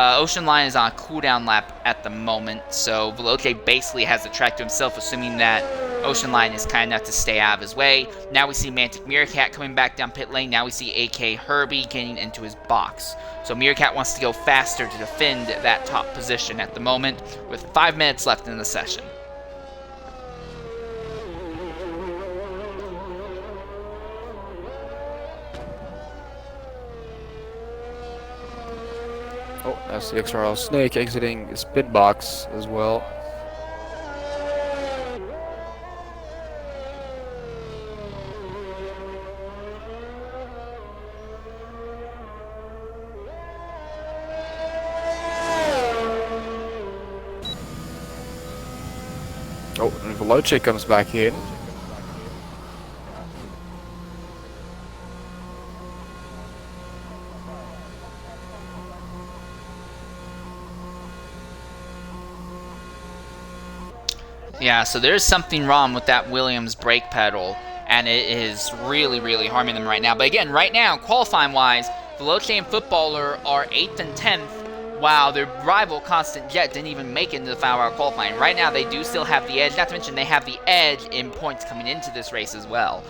Ocean Lion is on a cooldown lap at the moment, so Veloce basically has the track to himself, assuming that Ocean Lion is kind enough to stay out of his way. Now we see Mantic Meerkat coming back down pit lane. Now we see AK Herbie getting into his box. So Meerkat wants to go faster to defend that top position at the moment, with 5 minutes left in the session. Oh, that's the XRL Snake exiting his pit box as well. Oh, and Veloce comes back in. Yeah, so there's something wrong with that Williams brake pedal, and it is really, really harming them right now. But again, right now, qualifying-wise, Veloce and Footballer are 8th and 10th, while their rival, Constant Jet, didn't even make it into the final round qualifying. Right now, they do still have the edge. Not to mention, they have the edge in points coming into this race as well.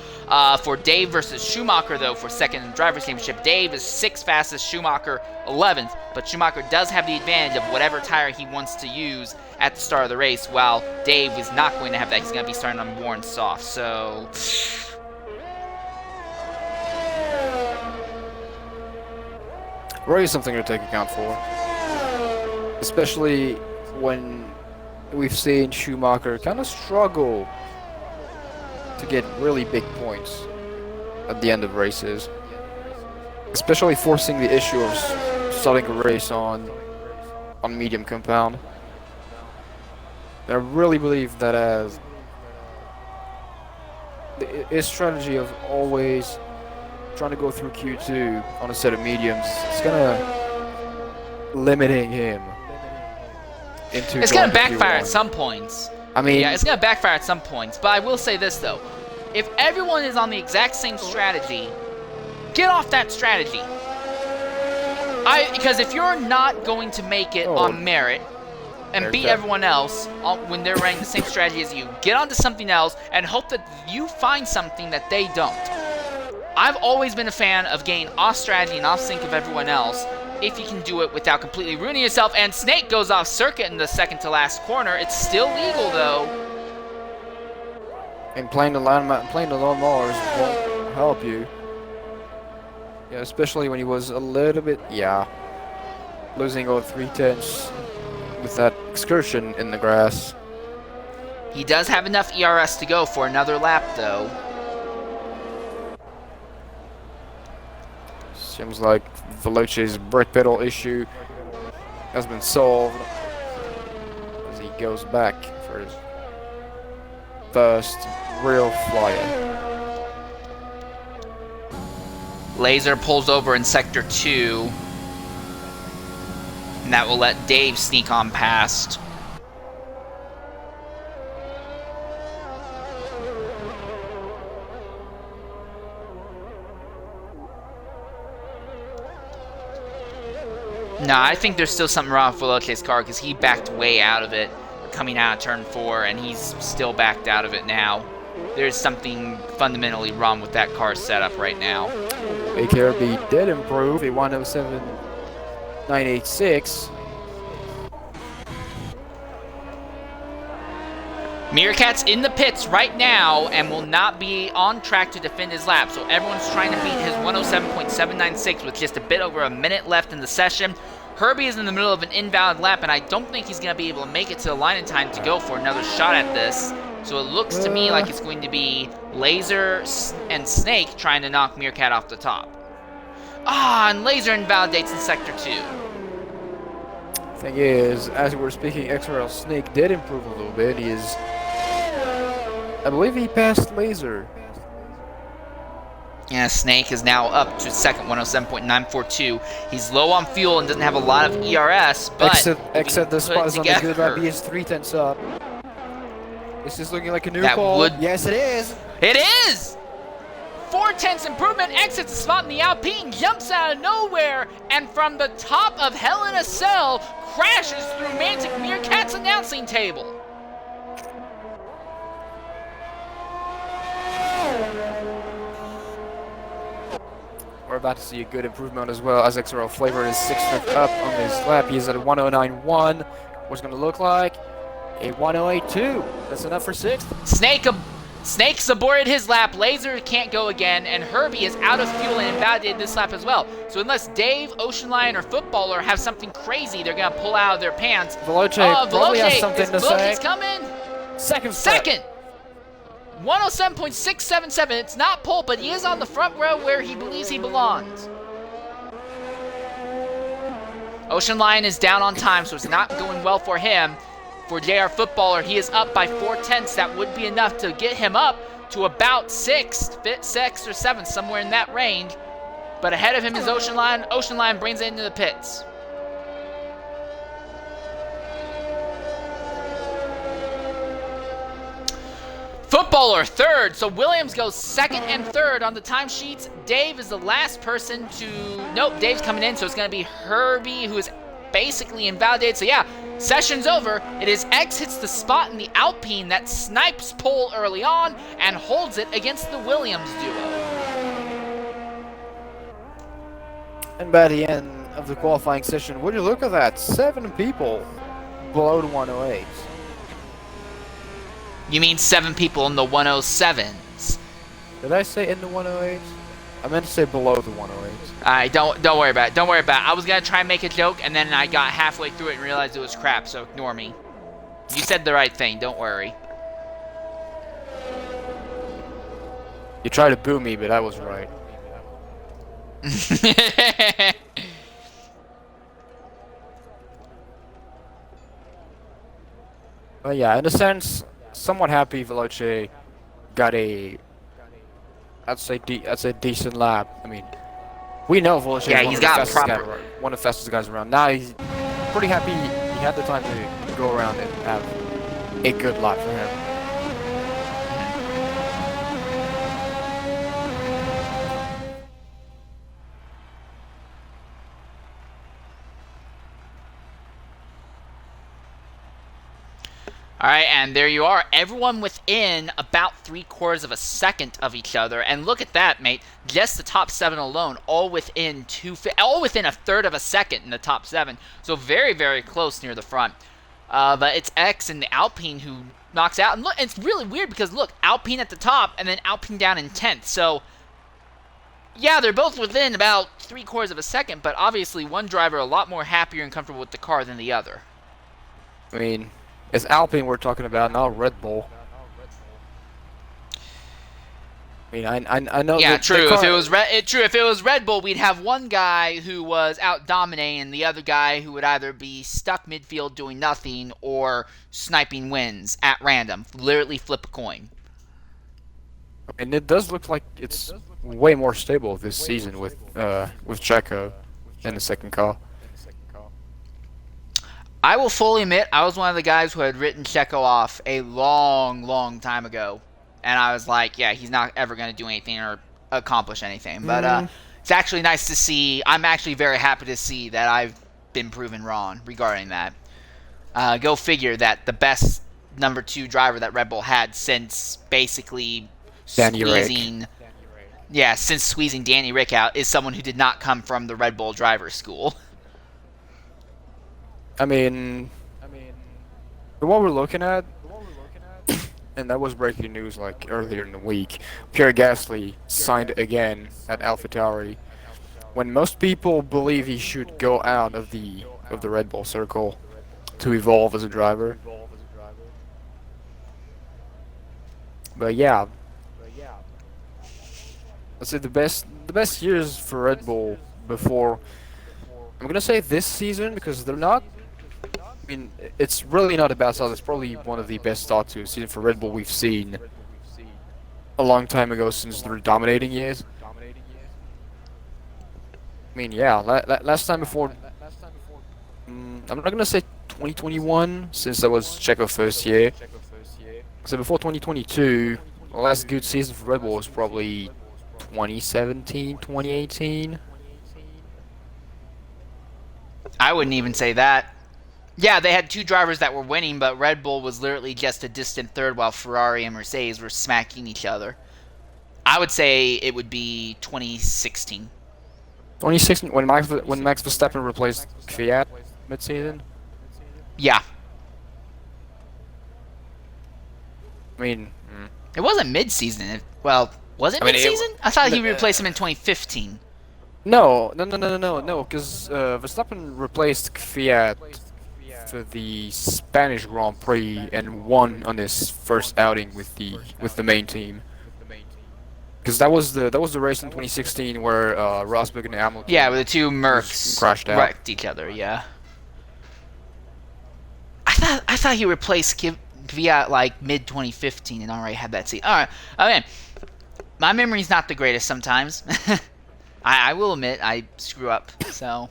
For Dave versus Schumacher, though, for second in the Drivers' Championship, Dave is 6th fastest, Schumacher 11th. But Schumacher does have the advantage of whatever tire he wants to use at the start of the race, while Dave is not going to have that. He's going to be starting on Warren soft, so... Really something to take account for. Especially when we've seen Schumacher kind of struggle to get really big points at the end of races. Especially forcing the issue of starting a race on medium compound. I really believe that as his strategy of always trying to go through Q2 on a set of mediums, it's gonna limiting him into. It's gonna backfire at some points. I mean, yeah, it's gonna backfire at some points. But I will say this though: if everyone is on the exact same strategy, get off that strategy. Because if you're not going to make it on merit and beat everyone else when they're running the same strategy as you, get onto something else and hope that you find something that they don't. I've always been a fan of getting off strategy and off sync of everyone else if you can do it without completely ruining yourself. And Snake goes off circuit in the second to last corner. It's still legal though. And playing the lawnmowers won't help you. Yeah, especially when he was a little bit, losing over 3/10 with that excursion in the grass. He does have enough ERS to go for another lap though. Seems like Veloce's brake pedal issue has been solved as he goes back for his first real flyer. Laser pulls over in Sector 2. And that will let Dave sneak on past. No, I think there's still something wrong with Veloce's car because he backed way out of it coming out of turn 4, and he's still backed out of it now. There's something fundamentally wrong with that car's setup right now. AKRB did improve, a 107.986. Meerkat's in the pits right now and will not be on track to defend his lap. So everyone's trying to beat his 107.796 with just a bit over a minute left in the session. Herbie is in the middle of an invalid lap, and I don't think he's going to be able to make it to the line in time to go for another shot at this. So it looks to me like it's going to be Laser and Snake trying to knock Meerkat off the top. And Laser invalidates in Sector 2. Thing is, as we were speaking, XRL Snake did improve a little bit. He is, I believe he passed Laser. Yeah, Snake is now up to second, 107.942. He's low on fuel and doesn't have a lot of ERS, but except the spot is on the good lap. He is 3/10 up. This is looking like a new call. Yes, it is. It is. 4/10 improvement, exits the spot in the Alpine, jumps out of nowhere, and from the top of Hell in a Cell, crashes through Mantic Meerkat's announcing table. We're about to see a good improvement as well, as XRL Flavor is 6th up on this lap. He's at a 109.1. What's going to look like? A 108.2. That's enough for 6th. Snake's aborted his lap, Laser can't go again, and Herbie is out of fuel and invalidated this lap as well. So unless Dave, Ocean Lion, or Footballer have something crazy they're going to pull out of their pants. Veloce probably has something to say. He's coming. Second. 107.677. It's not pole, but he is on the front row where he believes he belongs. Ocean Lion is down on time, so it's not going well for him. For JR Footballer, he is up by 4/10. That would be enough to get him up to about 6th or 7th, somewhere in that range. But ahead of him is Ocean Lion. Ocean Lion brings it into the pits. Footballer third, so Williams goes second and third on the timesheets. Dave is the last person to... Nope, Dave's coming in, so it's going to be Herbie, who is basically invalidated. So yeah, session's over. It is X hits the spot in the Alpine that snipes pole early on and holds it against the Williams duo. And by the end of the qualifying session, would you look at that? 7 people below the 108s. You mean 7 people in the 107s? Did I say in the 108s? I meant to say below the 108s. Alright, don't worry about it. Don't worry about it. I was gonna try and make a joke, and then I got halfway through it and realized it was crap, so ignore me. You said the right thing, don't worry. You tried to boo me, but I was right. But yeah, in a sense, somewhat happy Veloce got a, I'd say decent lap. I mean, we know Veloce is one of the fastest guys around. Now he's pretty happy he had the time to go around and have a good lap for him. Alright, and there you are. Everyone within about 3/4 of a second of each other. And look at that, mate. Just the top 7 alone, all within a third of a second in the top 7. So very, very close near the front. But it's X and the Alpine who knocks out. And look, it's really weird because look, Alpine at the top and then Alpine down in 10th. So yeah, they're both within about 3/4 of a second, but obviously one driver a lot more happier and comfortable with the car than the other. I mean, it's Alpine we're talking about, not Red Bull. I mean, I know. Yeah, true. If it was Red Bull, we'd have one guy who was out dominating, and the other guy who would either be stuck midfield doing nothing or sniping wins at random. Literally flip a coin. And it does look like it's way more stable this season with Checo in the second car. I will fully admit, I was one of the guys who had written Checo off a long, long time ago. And I was like, yeah, he's not ever going to do anything or accomplish anything. But it's actually nice to see. I'm actually very happy to see that I've been proven wrong regarding that. Go figure that the best number 2 driver that Red Bull had since basically squeezing Danny Rick out is someone who did not come from the Red Bull driver school. I mean, what we're looking at, and that was breaking news like earlier in the week. Pierre Gasly signed again at AlphaTauri. When most people believe he should go out of the Red Bull circle to evolve as a driver. But yeah, let's say the best years for Red Bull before. I'm gonna say this season because they're not. I mean, it's really not a bad start. It's probably one of the best starts to a season for Red Bull we've seen a long time ago since their dominating years. I mean, yeah, last time before. I'm not gonna say 2021 since that was Checo's first year. So before 2022, the last good season for Red Bull was probably 2017, 2018. I wouldn't even say that. Yeah, they had two drivers that were winning, but Red Bull was literally just a distant third while Ferrari and Mercedes were smacking each other. I would say it would be 2016. 2016, when Max Verstappen replaced Kvyat mid-season. Yeah. I mean, It wasn't mid-season. Well, was it I mean, mid-season? I thought he replaced him in 2015. no, because Verstappen replaced Kvyat for the Spanish Grand Prix and won on his first outing with the main team. Because that was the race in 2016 where Rosberg and Hamilton. Yeah, where the two Mercs crashed out. wrecked each other. Yeah. I thought he replaced Kvyat like mid 2015 and already had that seat. All right, I mean, my memory's not the greatest sometimes. I will admit I screw up. So.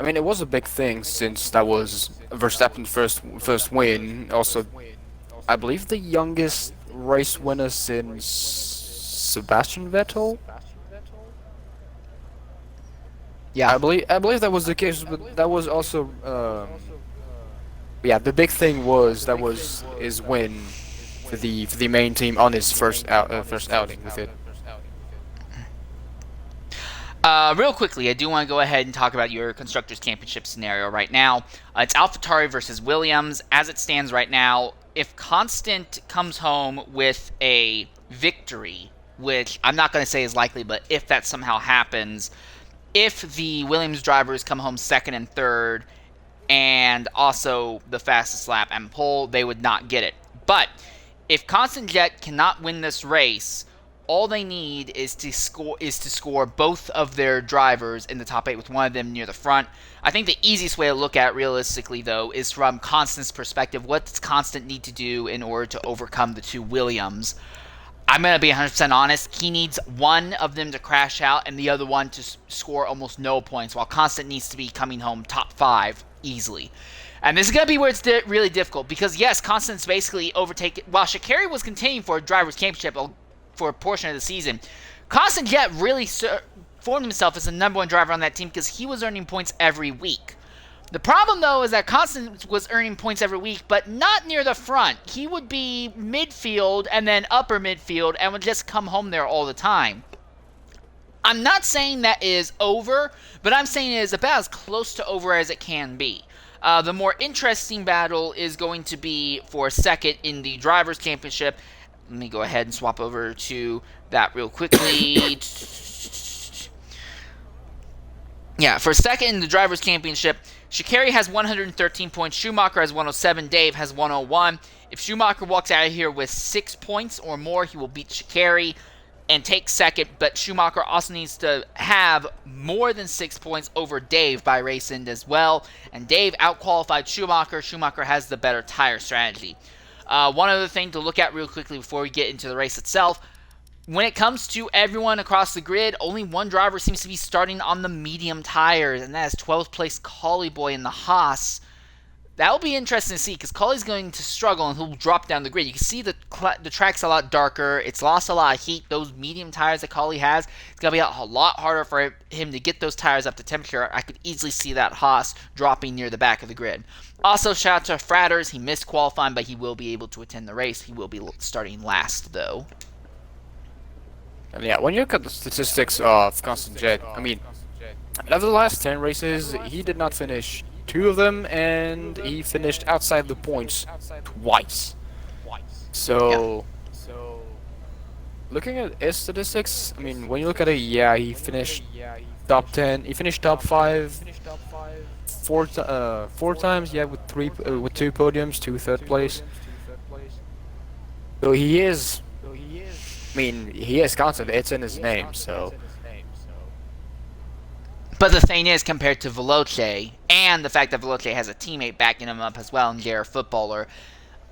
I mean, it was a big thing since that was Verstappen's first win. Also, I believe the youngest race winner since Sebastian Vettel. Yeah. I believe that was the case, but that was also yeah, the big thing was his win for the main team on his first outing with it. Real quickly, I do want to go ahead and talk about your Constructors' Championship scenario right now. It's AlphaTauri versus Williams. As it stands right now, if Constant comes home with a victory, which I'm not going to say is likely, but if that somehow happens, if the Williams drivers come home second and third, and also the fastest lap and pole, they would not get it. But if Constant Jet cannot win this race, all they need is to score both of their drivers in the top 8 with one of them near the front. I think the easiest way to look at it realistically, though, is from Constant's perspective. What does Constant need to do in order to overcome the two Williams? I'm going to be 100% honest. He needs one of them to crash out and the other one to score almost no points, while Constant needs to be coming home top 5 easily. And this is going to be where it's really difficult because, yes, Constant's basically overtaken. While Sha'Carri was contending for a driver's championship for a portion of the season, Constant Jet really formed himself as the number one driver on that team because he was earning points every week. The problem, though, is that Constant was earning points every week, but not near the front. He would be midfield and then upper midfield and would just come home there all the time. I'm not saying that is over, but I'm saying it is about as close to over as it can be. The more interesting battle is going to be for second in the Drivers' Championship. Let me go ahead and swap over to that real quickly. Yeah, for second in the Drivers' Championship, Sha'Carri has 113 points, Schumacher has 107, Dave has 101. If Schumacher walks out of here with 6 points or more, he will beat Sha'Carri and take second, but Schumacher also needs to have more than 6 points over Dave by race end as well, and Dave outqualified Schumacher. Schumacher has the better tire strategy. One other thing to look at real quickly before we get into the race itself, when it comes to everyone across the grid, only one driver seems to be starting on the medium tires, and that is 12th place Collie Boy in the Haas. That'll be interesting to see because Collie's going to struggle and he'll drop down the grid. You can see the track's a lot darker. It's lost a lot of heat. Those medium tires that Collie has, it's going to be a lot harder for him to get those tires up to temperature. I could easily see that Haas dropping near the back of the grid. Also, shout out to Fratters. He missed qualifying, but he will be able to attend the race. He will be starting last, though. And yeah, when you look at the statistics of Constant Jet, I mean, out of the last 10 races, he did not finish 2 of them, and he finished outside the points twice. So, looking at his statistics, I mean, when you look at it, yeah, he finished top 10. He finished top 5 4 times, yeah, with 2 podiums, 2 third place. So he is. I mean, he is constant. It's in his name, so. But the thing is, compared to Veloce, and the fact that Veloce has a teammate backing him up as well in Garrett Footballer,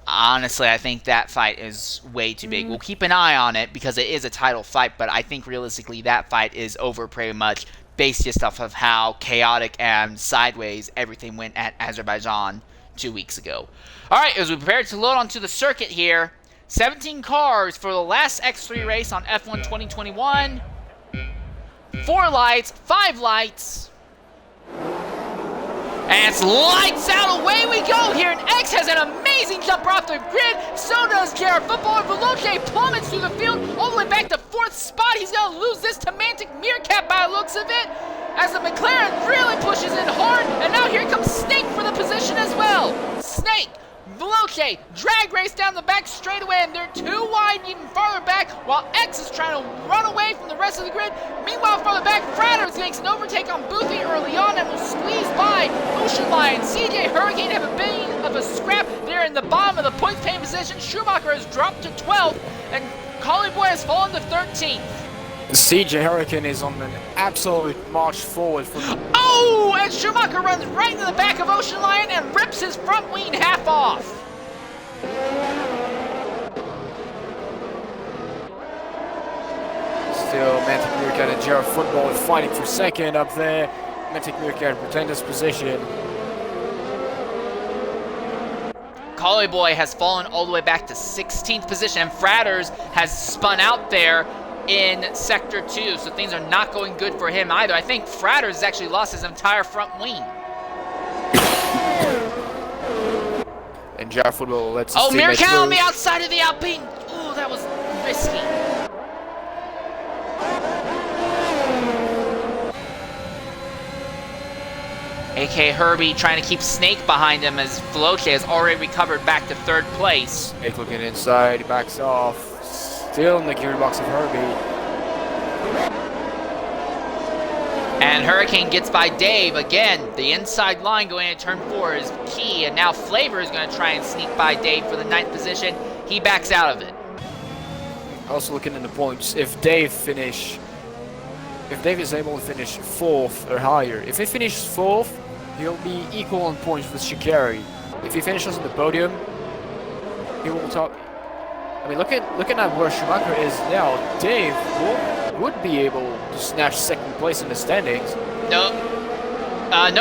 honestly, I think that fight is way too big. We'll keep an eye on it because it is a title fight, but I think realistically that fight is over pretty much based just off of how chaotic and sideways everything went at Azerbaijan 2 weeks ago. Alright, as we prepare to load onto the circuit here, 17 cars for the last X3 race on F1 2021. 4 lights, 5 lights. And it's lights out, away we go here, and X has an amazing jumper off the grid, so does Garrett Footballer. Veloce plummets through the field, all the way back to 4th spot. He's going to lose this to Mantic Meerkat by the looks of it, as the McLaren really pushes in hard, and now here comes Snake for the position as well. Snake, Veloce, drag race down the back straightaway, and they're too wide even farther back, while X is trying to run away from the rest of the grid. Meanwhile, farther back, Fratters makes an overtake on Boothie early on and will squeeze by Ocean Lion. CJ Hurricane have a bit of a scrap. They're in the bottom of the points paying position. Schumacher has dropped to 12th, and Collie Boy has fallen to 13th. CJ Hurricane is on an absolute march forward for the... Oh, and Schumacher runs right into the back of Ocean Lion and rips his front wing half off. Still, Mantic Meerkat and Garrett Footballer fighting for second up there. Mantic Meerkat retained his position. Collie Boy has fallen all the way back to 16th position, and Fratters has spun out there in Sector 2, so things are not going good for him either. I think Fratters has actually lost his entire front wing. And Garrett Footballer lets his Oh, teammates Meerkat on lose. the outside of the Alpine. Ooh, that was risky. AK Herbie trying to keep Snake behind him as Veloce has already recovered back to 3rd place. Snake looking inside, he backs off. Still in the gearbox of Herbie. And Hurricane gets by Dave. Again, the inside line going into turn 4 is key. And now Flavor is going to try and sneak by Dave for the 9th position. He backs out of it. Also looking in the points, if Dave is able to finish 4th or higher, if he finishes 4th, he'll be equal on points with Shikari. If he finishes on the podium, he will top. I mean, looking at where Schumacher is now, Dave would be able to snatch 2nd place in the standings. No,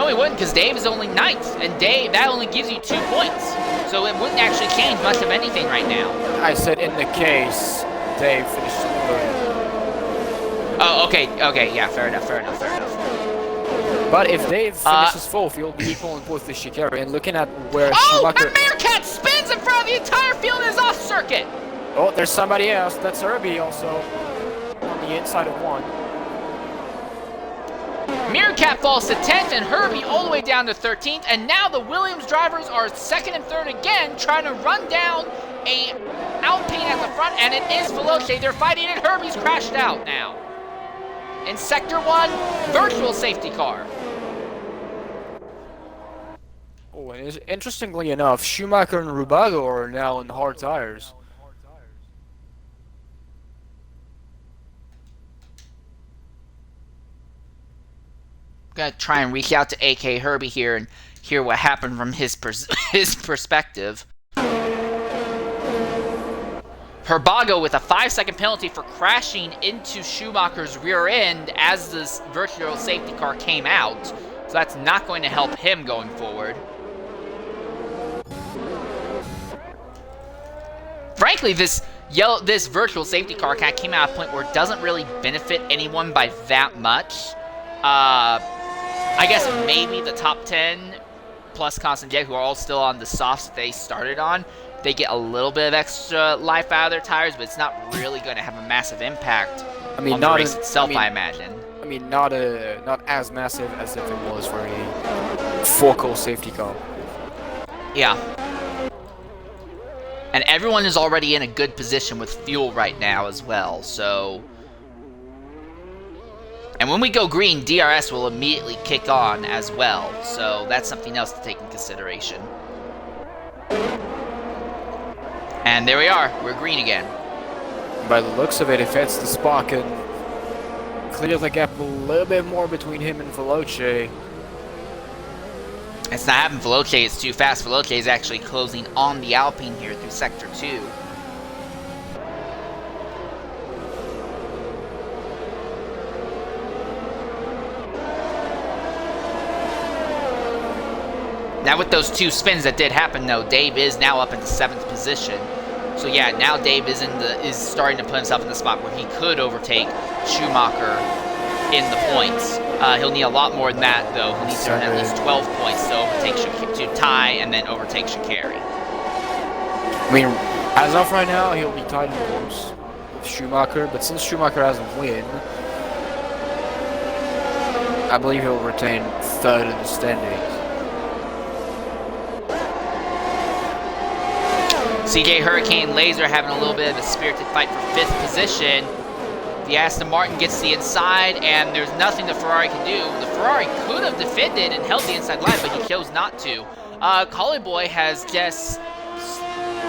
he wouldn't, because Dave is only 9th, and Dave, that only gives you 2 points. So it wouldn't actually change much of anything right now. I said in the case Dave finishes on the podium. Oh, okay, yeah, fair enough. But if Dave finishes 4th, he'll be equal in points with Shikari. And looking at where Schumacher... and Meerkat spins in front of the entire field and is off circuit. Oh, there's somebody else. That's Herbie also on the inside of 1. Meerkat falls to 10th and Herbie all the way down to 13th. And now the Williams drivers are 2nd and 3rd again, trying to run down a Alpine at the front. And it is Veloce. They're fighting it. Herbie's crashed out now. In Sector 1, virtual safety car. Oh, and interestingly enough, Schumacher and Rubago are now in hard tires. Gonna try and reach out to AK Herbie here and hear what happened from his perspective. Herbago with a 5-second penalty for crashing into Schumacher's rear end as this virtual safety car came out. So that's not going to help him going forward. Frankly, this virtual safety car kind of came out at a point where it doesn't really benefit anyone by that much. I guess maybe the top 10 plus Constant Jet, who are all still on the softs they started on, they get a little bit of extra life out of their tires, but it's not really going to have a massive impact on the race itself, I imagine. I mean, not as massive as if it was for focal safety car. Yeah. And everyone is already in a good position with fuel right now as well, so... And when we go green, DRS will immediately kick on as well, so that's something else to take in consideration. And there we are, we're green again. By the looks of it, if it's the spot can clear the gap a little bit more between him and Veloce. It's not happening. Veloce is too fast. Veloce is actually closing on the Alpine here through Sector 2. Now with those two spins that did happen though, Dave is now up into 7th position. So yeah, now Dave is starting to put himself in the spot where he could overtake Schumacher in the points. He'll need a lot more than that though. He'll need to earn at least 12 points to overtake to tie and then overtake Sha'Carri. I mean, as of right now, he'll be tied in points with Schumacher, but since Schumacher has a win, I believe he'll retain 3rd in the standings. CJ Hurricane Laser having a little bit of a spirited fight for 5th position. The Aston Martin gets the inside, and there's nothing the Ferrari can do. The Ferrari could have defended and held the inside line, but he chose not to. Collie Boy has just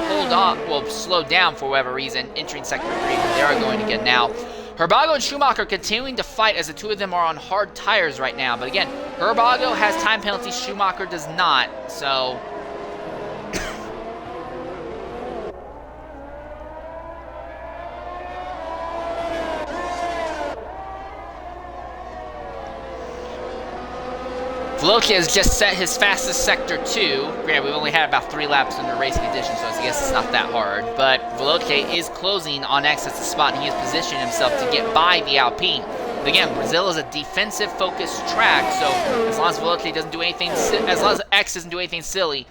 pulled off, well, slowed down for whatever reason, entering Sector 3, but they are going again now. Herbago and Schumacher continuing to fight as the two of them are on hard tires right now. But again, Herbago has time penalties, Schumacher does not, so... Veloce has just set his fastest Sector 2. Granted, we've only had about 3 laps under racing conditions, so I guess it's not that hard. But Veloce is closing on X as the spot, and he has positioned himself to get by the Alpine. But again, Brazil is a defensive-focused track, so as long as Veloce doesn't do anything, as long as X doesn't do anything silly,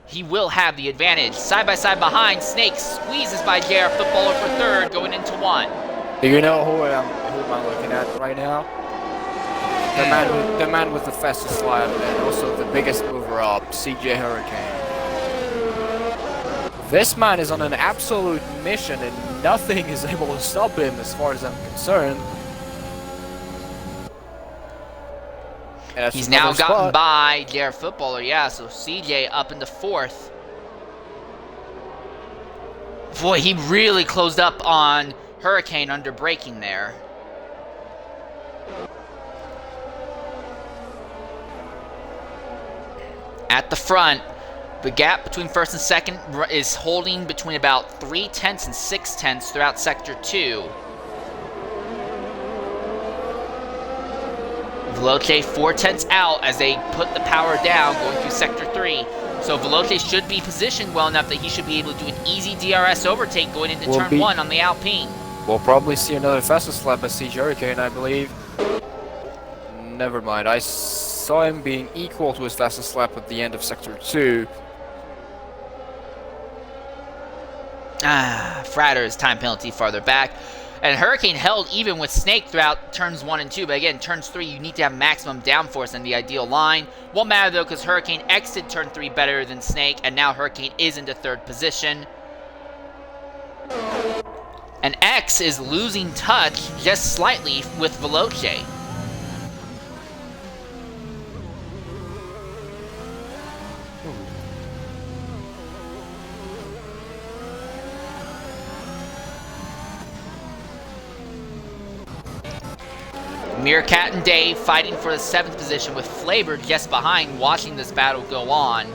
he will have the advantage. Side by side behind, Snake squeezes by JR Footballer for 3rd, going into 1. Do you know who am I looking at right now? The man with the fastest lap and also the biggest mover up, CJ Hurricane. This man is on an absolute mission and nothing is able to stop him as far as I'm concerned. He's now gotten by JR Footballer, yeah, so CJ up into 4th. Boy, he really closed up on Hurricane under braking there. At the front, the gap between 1st and 2nd is holding between about 0.3 and 0.6 throughout Sector 2. Veloce 0.4 out as they put the power down going through Sector 3. So Veloce should be positioned well enough that he should be able to do an easy DRS overtake going into Turn 1 on the Alpine. We'll probably see another fastest lap by CJ Hurricane, I believe. Never mind, I saw him being equal to his fastest lap at the end of Sector 2. Fratter's time penalty farther back. And Hurricane held even with Snake throughout turns 1 and 2, but again, turns 3, you need to have maximum downforce in the ideal line. Won't matter though, because Hurricane exited turn 3 better than Snake, and now Hurricane is into 3rd position. And X is losing touch just slightly with Veloce. Meerkat and Dave fighting for the 7th position with Flavor just behind, watching this battle go on.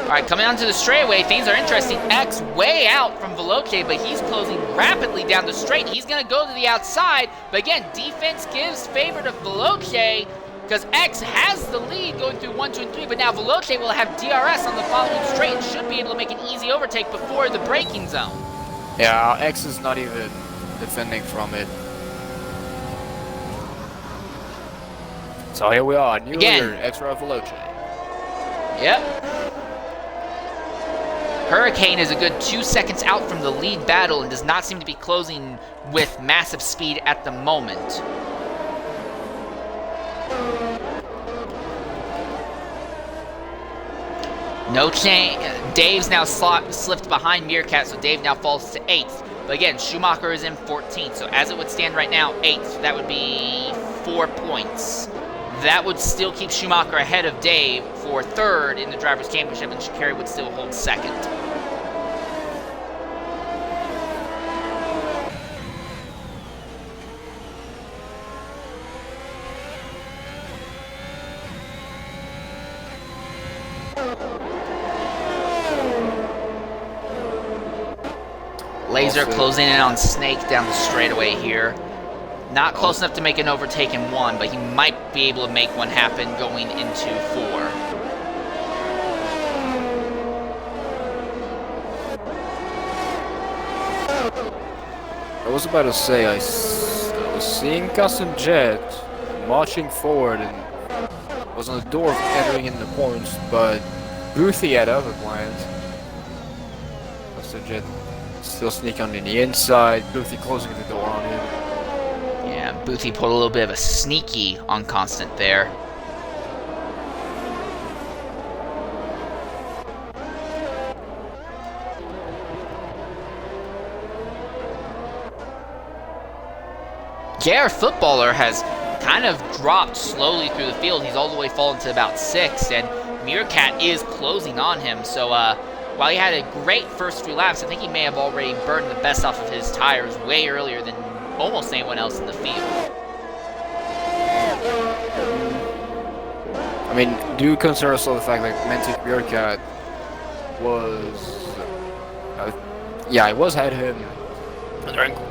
Alright, coming onto the straightaway, things are interesting. X way out from Veloce, but he's closing rapidly down the straight. He's going to go to the outside, but again, defense gives favor to Veloce, because X has the lead going through 1, 2, and 3, but now Veloce will have DRS on the following straight and should be able to make an easy overtake before the braking zone. Yeah, X is not even defending from it. So here we are, new leader, X-Ray Veloce. Yep. Hurricane is a good 2 seconds out from the lead battle and does not seem to be closing with massive speed at the moment. No change. Dave's now slipped behind Meerkat, so Dave now falls to 8th. But again, Schumacher is in 14th, so as it would stand right now, 8th. That would be 4 points. That would still keep Schumacher ahead of Dave for 3rd in the Drivers' Championship, and Sha'Carri would still hold 2nd. Laser closing in on Snake down the straightaway here. Not close enough to make an overtake in 1, but he might be able to make one happen going into 4. I was about to say, I was seeing Custom Jet marching forward and was on the door of entering in the points, but Boothie had other plans. Custom Jet still sneaking on the inside, Boothie closing the door on him. Yeah, Boothie pulled a little bit of a sneaky on Constant there. Gare Footballer has kind of dropped slowly through the field. He's all the way fallen to about 6th, and Meerkat is closing on him. So while he had a great first 3 laps, I think he may have already burned the best off of his tires way earlier than almost anyone else in the field. I mean, do consider also the fact that Mantic Meerkat was, yeah, I was ahead of him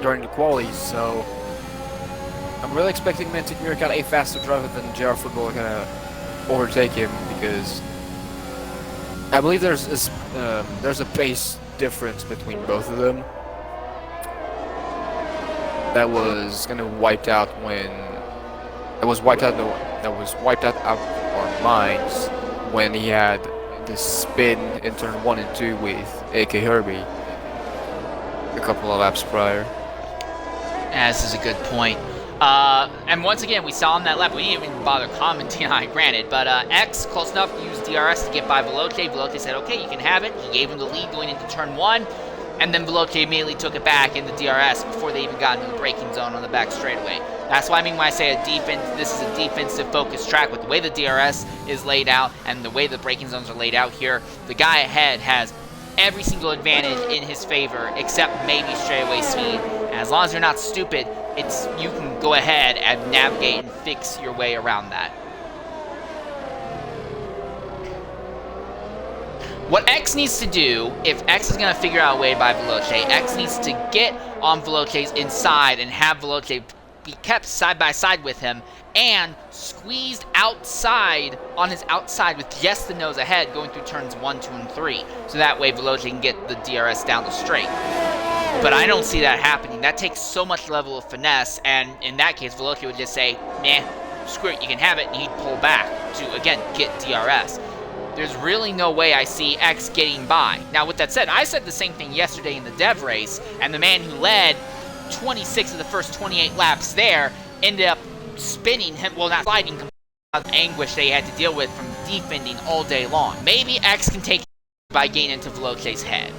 during the qualies, so I'm really expecting Mantic Meerkat a faster driver than JR Football gonna overtake him, because I believe there's a pace difference between both of them that was kind of wiped out when that was wiped out of our minds when he had the spin in turn 1 and 2 with AK Herbie a couple of laps prior. Yeah, this is a good point. And once again, we saw on that lap, we didn't even bother commenting on it, granted, but X, close enough, used DRS to get by Veloce. Veloce said, okay, you can have it. He gave him the lead going into turn 1, and then Veloce immediately took it back in the DRS before they even got into the braking zone on the back straightaway. That's what I mean when I say this is a defensive focused track. With the way the DRS is laid out and the way the braking zones are laid out here, the guy ahead has every single advantage in his favor except maybe straightaway speed. And as long as you're not stupid, you can go ahead and navigate and fix your way around that. What X needs to do, if X is going to figure out a way to buy Veloce, X needs to get on Veloce's inside and have Veloce be kept side by side with him and squeezed outside on his outside with just the nose ahead going through turns 1, 2, and 3. So that way Veloce can get the DRS down the straight. But I don't see that happening. That takes so much level of finesse, and in that case, Veloce would just say, nah, screw it, you can have it, and he'd pull back to, again, get DRS. There's really no way I see X getting by. Now, with that said, I said the same thing yesterday in the Dev race, and the man who led 26 of the first 28 laps there ended up spinning him, well, not sliding, because of anguish they had to deal with from defending all day long. Maybe X can take it by getting into Veloce's head.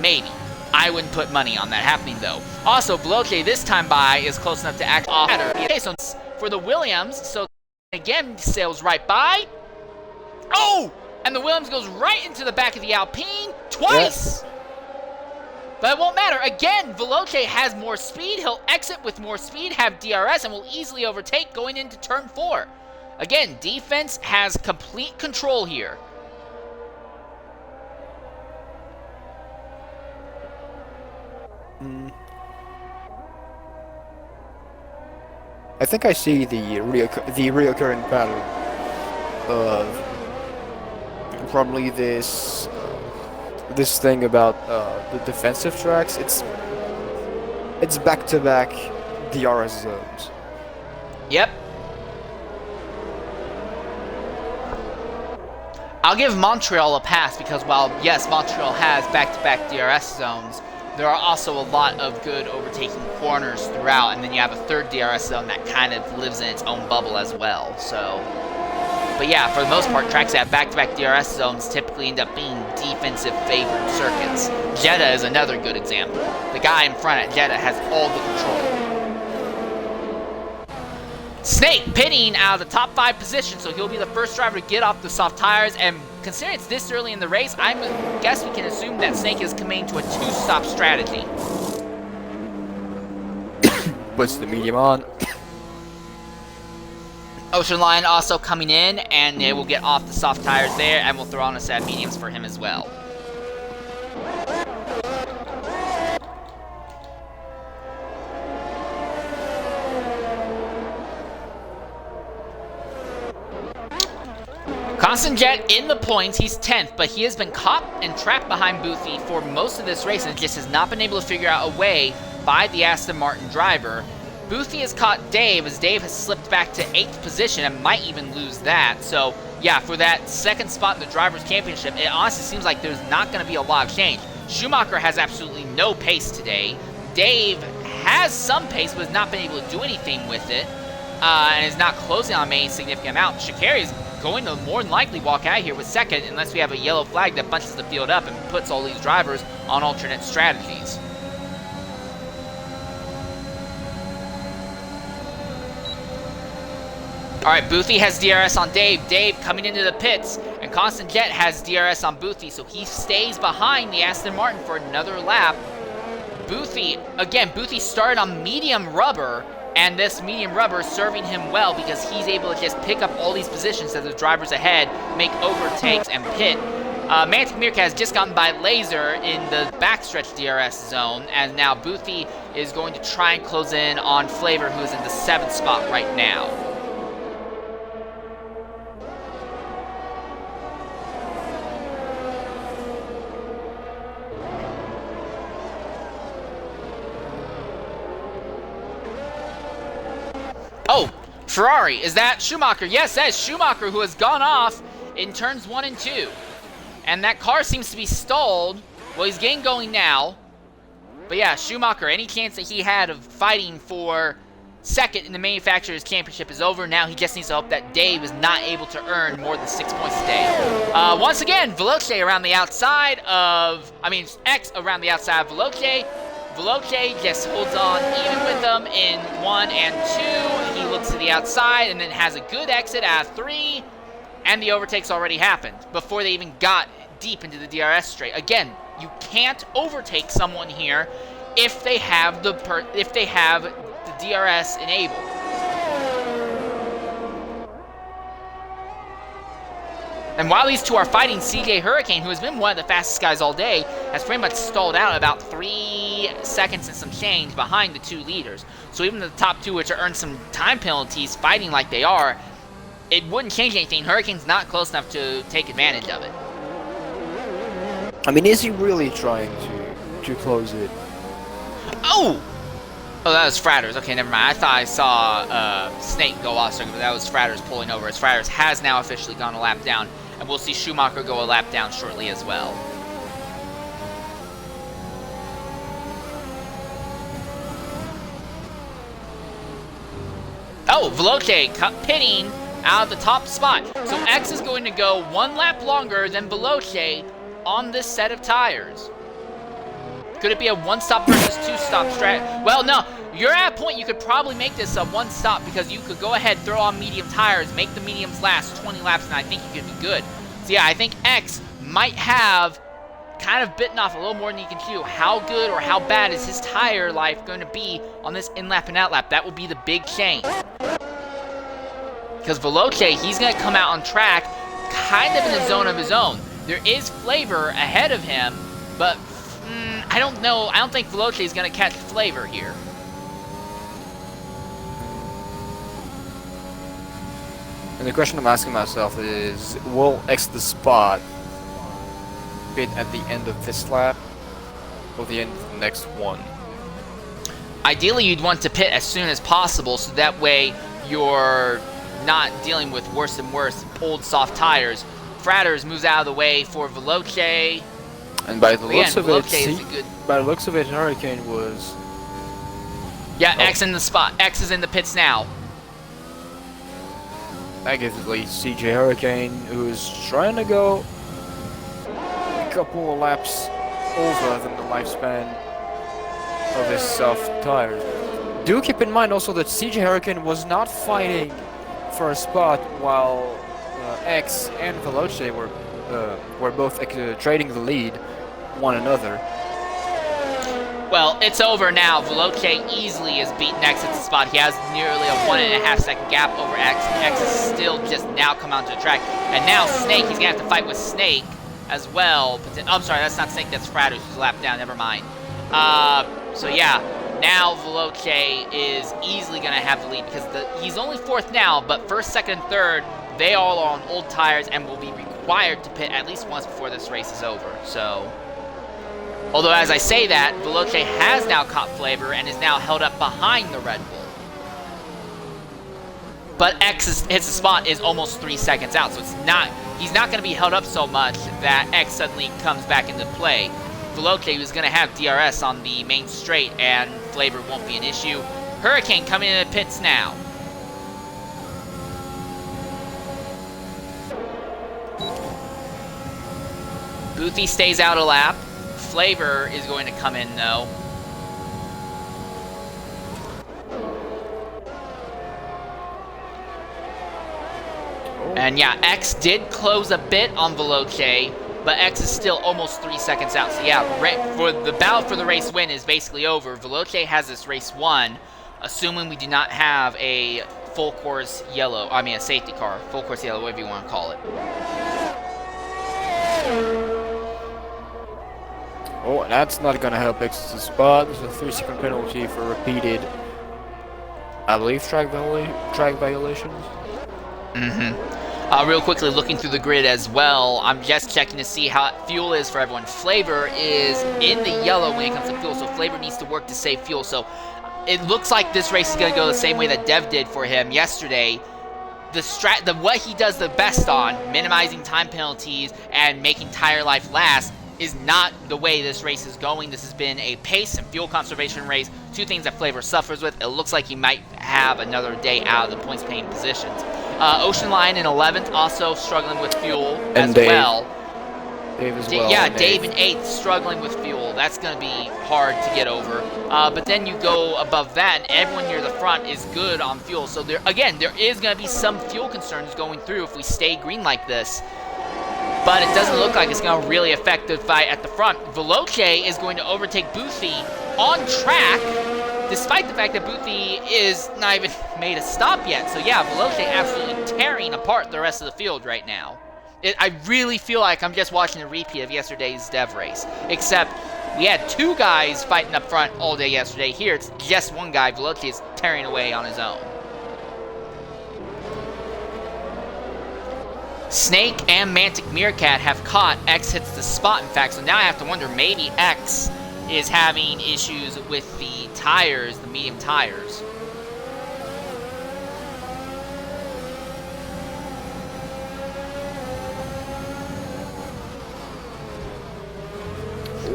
Maybe. I wouldn't put money on that happening, though. Also, Veloce this time by is close enough to act off. Okay, so for the Williams, so again, sails right by. Oh! And the Williams goes right into the back of the Alpine twice! Yep. But it won't matter. Again, Veloce has more speed. He'll exit with more speed, have DRS, and will easily overtake going into turn 4. Again, defense has complete control here. I think I see the reoccurring pattern of probably this thing about the defensive tracks. It's back-to-back DRS zones. Yep. I'll give Montreal a pass because while, yes, Montreal has back-to-back DRS zones, there are also a lot of good overtaking corners throughout, and then you have a third DRS zone that kind of lives in its own bubble as well. So, but yeah, for the most part, tracks that have back-to-back DRS zones typically end up being defensive-favored circuits. Jeddah is another good example. The guy in front at Jeddah has all the control. Snake pitting out of the top 5 position, so he'll be the first driver to get off the soft tires, and considering it's this early in the race, I guess we can assume that Snake is committing to a 2-stop strategy. Puts the medium on. Ocean Lion also coming in, and they will get off the soft tires there, and we'll throw on a set of mediums for him as well. Constant Jet in the points, he's 10th, but he has been caught and trapped behind Boothie for most of this race and just has not been able to figure out a way by the Aston Martin driver. Boothie has caught Dave as Dave has slipped back to 8th position and might even lose that. So yeah, for that second spot in the Drivers' Championship, it honestly seems like there's not going to be a lot of change. Schumacher has absolutely no pace today. Dave has some pace but has not been able to do anything with it and is not closing on any significant amount. Sha'Carri is going to more than likely walk out here with second unless we have a yellow flag that bunches the field up and puts all these drivers on alternate strategies. Alright, Boothie has DRS on Dave. Dave coming into the pits, and Constant Jet has DRS on Boothie, so he stays behind the Aston Martin for another lap. Boothie started on medium rubber, and this medium rubber is serving him well because he's able to just pick up all these positions as the drivers ahead make overtakes and pit. Mantic Meerkat has just gotten by Laser in the backstretch DRS zone, and now Boothie is going to try and close in on Flavor, who is in the 7th spot right now. Oh, Ferrari, is that Schumacher? Yes, that is Schumacher, who has gone off in turns 1 and 2. And that car seems to be stalled. Well, he's getting going now. But yeah, Schumacher, any chance that he had of fighting for second in the Manufacturers' Championship is over. Now he just needs to hope that Dave is not able to earn more than 6 points today. Once again, Veloce around the outside of... X around the outside of Veloce. Veloce just holds on even with them in 1 and 2. He looks to the outside and then has a good exit at 3. And the overtake's already happened before they even got deep into the DRS straight. Again, you can't overtake someone here if they have the DRS enabled. And while these two are fighting, CJ Hurricane, who has been one of the fastest guys all day, has pretty much stalled out about 3 seconds and some change behind the 2 leaders. So even the top 2, which are earned some time penalties, fighting like they are, it wouldn't change anything. Hurricane's not close enough to take advantage of it. Is he really trying to close it? Oh! Oh, that was Fratters. Okay, never mind. I thought I saw Snake go off, but that was Fratters pulling over. As Fratters has now officially gone a lap down, and we'll see Schumacher go a lap down shortly as well. Oh, Veloce pitting out of the top spot. So X is going to go 1 lap longer than Veloce on this set of tires. Could it be a 1-stop versus 2-stop strat? Well, no. You're at a point you could probably make this a 1-stop because you could go ahead, throw on medium tires, make the mediums last 20 laps, and I think you could be good. So yeah, I think X might have kind of bitten off a little more than he can chew. How good or how bad is his tire life going to be on this in-lap and out-lap? That will be the big change. Because Veloce, he's going to come out on track kind of in a zone of his own. There is Flavor ahead of him, but I don't know. I don't think Veloce is going to catch Flavor here. And the question I'm asking myself is, will X the spot pit at the end of this lap or the end of the next one? Ideally, you'd want to pit as soon as possible, so that way you're not dealing with worse and worse old soft tires Fratters moves out of the way for Veloce. And by the looks of it, Veloce is a good... by the looks of it, Hurricane was... Yeah, X in the spot. X is in the pits now. That gives it lead CJ Hurricane, who is trying to go a couple of laps over than the lifespan of his soft tires. Do keep in mind also that CJ Hurricane was not fighting for a spot while X and Veloce were both trading the lead one another. Well, it's over now. Veloce easily has beaten X at the spot. He has nearly a 1.5 second gap over X. X is still just now come onto the track. And now Snake, he's going to have to fight with Snake as well. Oh, I'm sorry, that's not Snake, that's Fratters who's lapped down. Never mind. So yeah, now Veloce is easily going to have the lead because he's only fourth now, but first, second, and third, they all are on old tires and will be required to pit at least once before this race is over. So... although, as I say that, Veloce has now caught flavor and is now held up behind the Red Bull. But X hits the spot is almost 3 seconds out, so he's not going to be held up so much that X suddenly comes back into play. Veloce was going to have DRS on the main straight, and flavor won't be an issue. Hurricane coming in the pits now. Boothie stays out a lap. Flavor is going to come in, though. And yeah, X did close a bit on Veloce, but X is still almost 3 seconds out. So yeah, for the battle for the race win is basically over. Veloce has this race won, assuming we do not have a full course yellow, a safety car, full course yellow, whatever you want to call it. Oh, and that's not going to help X's spot. There's a 3-second penalty for repeated, I believe, track violations. Real quickly, looking through the grid as well, I'm just checking to see how fuel is for everyone. Flavor is in the yellow when it comes to fuel, so Flavor needs to work to save fuel. So it looks like this race is going to go the same way that Dev did for him yesterday. What he does the best on, minimizing time penalties and making tire life last, is not the way this race is going. This has been a pace and fuel conservation race, two things that Flavor suffers with. It looks like he might have another day out of the points paying positions. Ocean Lion in 11th, also struggling with fuel as well. Dave as well. Yeah, Dave in 8th, struggling with fuel. That's going to be hard to get over. But then you go above that, and everyone near the front is good on fuel. So there is going to be some fuel concerns going through if we stay green like this. But it doesn't look like it's going to really affect the fight at the front. Veloce is going to overtake Boothie on track, despite the fact that Boothie is not even made a stop yet. So yeah, Veloce absolutely tearing apart the rest of the field right now. I really feel like I'm just watching a repeat of yesterday's Dev race, except we had two guys fighting up front all day yesterday. Here it's just one guy. Veloce is tearing away on his own. Snake and Mantic Meerkat have caught. X hits the spot, in fact, so now I have to wonder, maybe X is having issues with the tires, the medium tires.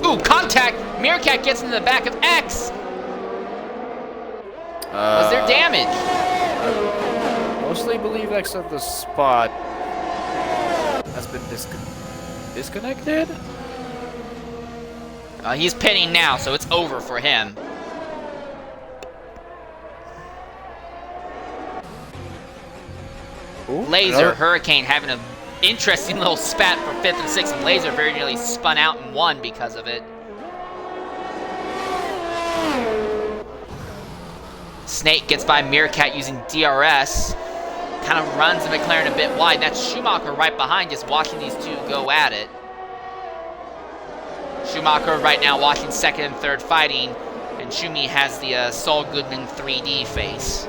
Ooh, contact! Meerkat gets into the back of X! Was there damage? I mostly believe X at the spot has been disconnected? He's pitting now, so it's over for him. Ooh, Laser, Hurricane having an interesting little spat for 5th and 6th. Laser very nearly spun out and won because of it. Snake gets by Meerkat using DRS. Kind of runs the McLaren a bit wide. That's Schumacher right behind, just watching these two go at it. Schumacher right now watching second and third fighting, and Schumi has the Saul Goodman 3D face.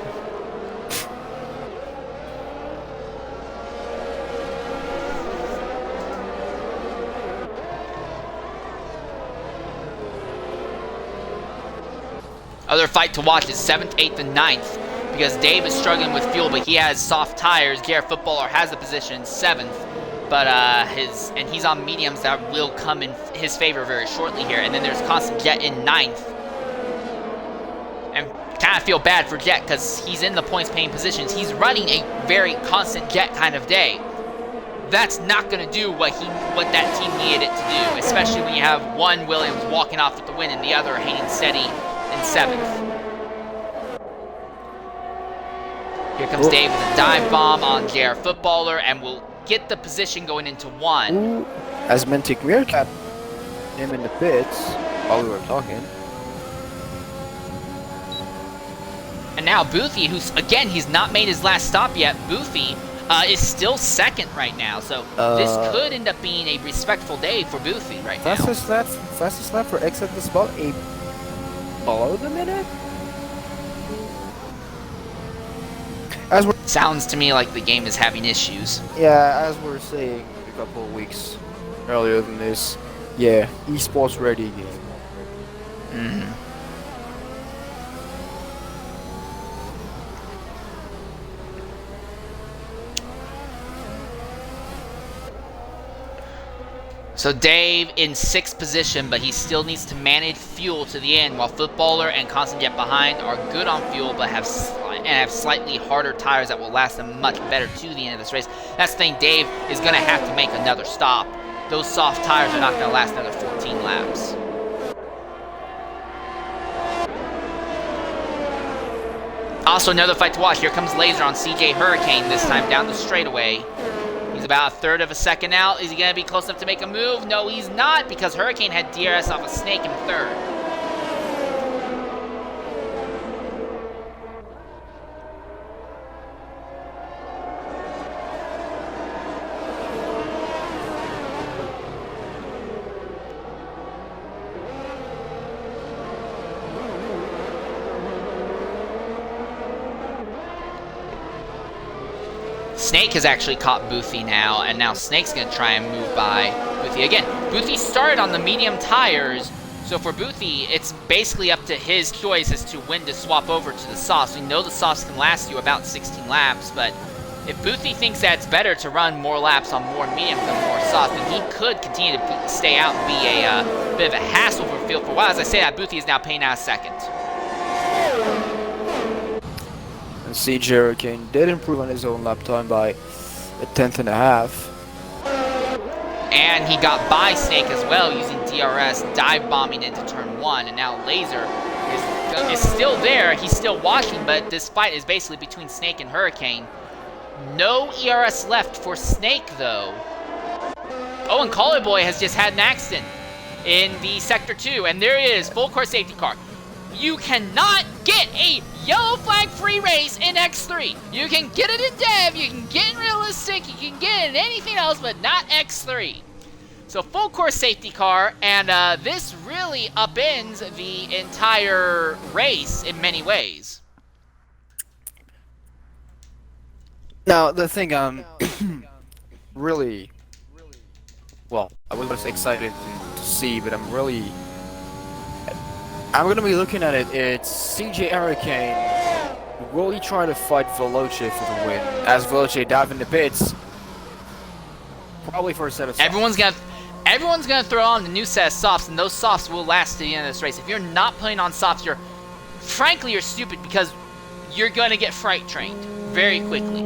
Other fight to watch is 7th, 8th, and 9th. Because Dave is struggling with fuel, but he has soft tires. Garrett Footballer has the position 7th. but he's on mediums that will come in his favor very shortly here. And then there's Constant Jet in 9th. And kind of feel bad for Jet because he's in the points paying positions. He's running a very Constant Jet kind of day. That's not going to do what that team needed it to do, especially when you have one Williams walking off with the win and the other hanging steady in 7th. Here comes Dave with a dive bomb on JR Footballer, and will get the position going into 1. Ooh, Asmentic Meerkat him in the pits while we were talking. And now Boothie, who's, again, he's not made his last stop yet. Boothie is still 2nd right now, so this could end up being a respectful day for Boothie right now. Fastest lap for exit the spot, below the minute? Sounds to me like the game is having issues. Yeah, as we were saying a couple of weeks earlier than this, yeah, esports ready game. Mm-hmm. So Dave in 6th position, but he still needs to manage fuel to the end, while Footballer and Constant Jet behind are good on fuel, but have slightly harder tires that will last them much better to the end of this race. That's the thing, Dave is going to have to make another stop. Those soft tires are not going to last another 14 laps. Also, another fight to watch. Here comes Laser on CJ Hurricane, this time down the straightaway. He's about 1/3 of a second out. Is he going to be close enough to make a move? No, he's not, because Hurricane had DRS off a Snake in 3rd. Snake has actually caught Boothie now, and now Snake's going to try and move by Boothie. Again, Boothie started on the medium tires, so for Boothie, it's basically up to his choice as to when to swap over to the softs. We know the softs can last you about 16 laps, but if Boothie thinks that it's better to run more laps on more mediums than more softs, then he could continue to stay out and be a bit of a hassle for field for a while. As I say that, Boothie is now paying out 2nd. And CJ Hurricane did improve on his own lap time by 1/10 and a half. And he got by Snake as well, using DRS, dive bombing into turn 1. And now Laser is still there. He's still watching, but this fight is basically between Snake and Hurricane. No ERS left for Snake, though. Oh, and Caller Boy has just had an accident in the Sector 2. And there it is, full course safety car. You cannot get a yellow flag free race in X3. You can get it in Dev, you can get it in Realistic, you can get it in anything else, but not X3. So full course safety car, and this really upends the entire race in many ways. Now, the thing I'm really, well, I was excited to see, but I'm going to be looking at it. It's CJ Hurricane. Will he try to fight Veloce for the win? As Veloce dive in the pits, probably for a set of softs. Everyone's gonna throw on the new set of softs, and those softs will last to the end of this race. If you're not putting on softs, you're stupid, because you're gonna get freight trained very quickly.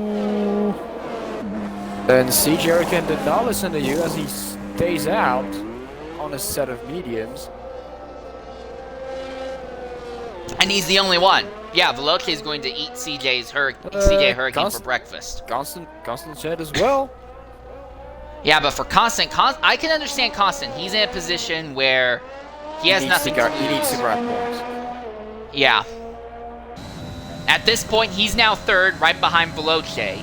Then CJ Hurricane did not listen to you as he stays out on a set of mediums. And he's the only one. Yeah, Veloce is going to eat CJ Hurricane for breakfast. Constant Jet as well. Yeah, but for Constant, I can understand Constant. He's in a position where he has nothing to lose. He needs to grab points. Yeah. At this point, he's now 3rd, right behind Veloce.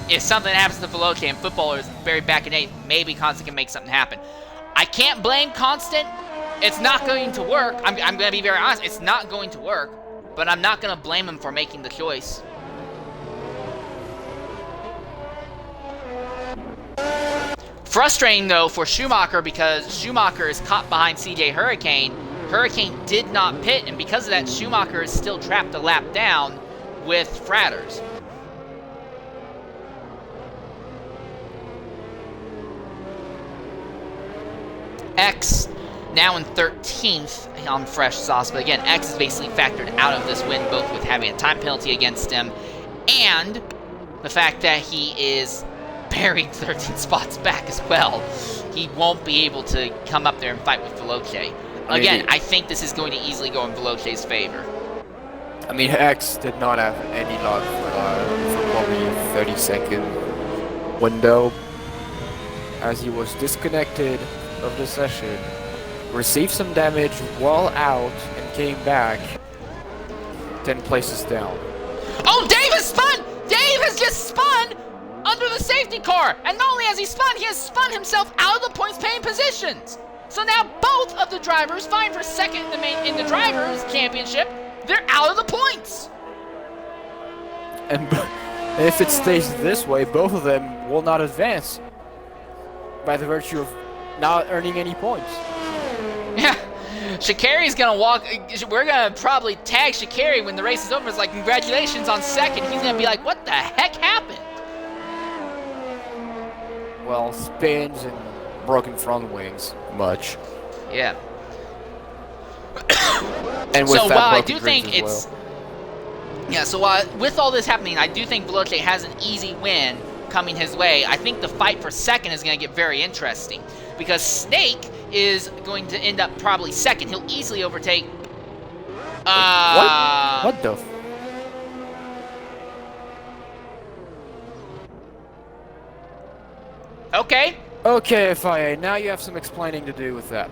If something happens to Veloce and Footballer is buried back in 8th, maybe Constant can make something happen. I can't blame Constant. It's not going to work. I'm going to be very honest. It's not going to work. But I'm not going to blame him for making the choice. Frustrating, though, for Schumacher, because Schumacher is caught behind CJ Hurricane. Hurricane did not pit, and because of that, Schumacher is still trapped a lap down with Fratters. X now in 13th on fresh sauce, but again, X is basically factored out of this win, both with having a time penalty against him and the fact that he is buried 13 spots back as well. He won't be able to come up there and fight with Veloce. Again, I think this is going to easily go in Veloce's favor. I mean, X did not have any luck for probably a 30-second window, as he was disconnected of the session, received some damage while out, and came back 10 places down. Oh, Dave has spun! Dave has just spun under the safety car! And not only has he has spun himself out of the points-paying positions! So now both of the drivers vying for second in the Drivers' Championship, they're out of the points! And if it stays this way, both of them will not advance by the virtue of not earning any points. Yeah, Sha'Carri's gonna walk. We're gonna probably tag Sha'Carri when the race is over. It's like, congratulations on second. He's gonna be like, what the heck happened? Well, spins and broken front wings, much. Yeah. And with so that, while I broken do think ribs as it's well. yeah, so while with all this happening, I do think Veloce has an easy win coming his way. I think the fight for second is going to get very interesting because Snake is going to end up probably second. He'll easily overtake. What the? Okay. Okay, FIA. Now you have some explaining to do with that.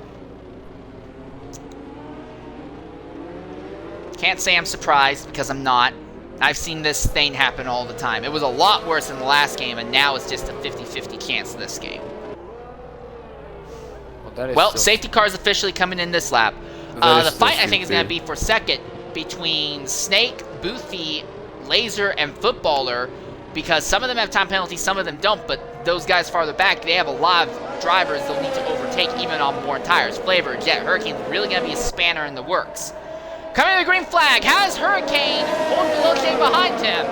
Can't say I'm surprised because I'm not. I've seen this thing happen all the time. It was a lot worse in the last game, and now it's just a 50-50 chance in this game. Well, safety car is officially coming in this lap. The fight, I think, is going to be for second between Snake, Boothie, Laser, and Footballer, because some of them have time penalties, some of them don't, but those guys farther back, they have a lot of drivers they'll need to overtake even on more tires. Flavor, Jet, Hurricane's really going to be a spanner in the works. Coming to the green flag, has Hurricane pulled Veloce behind him.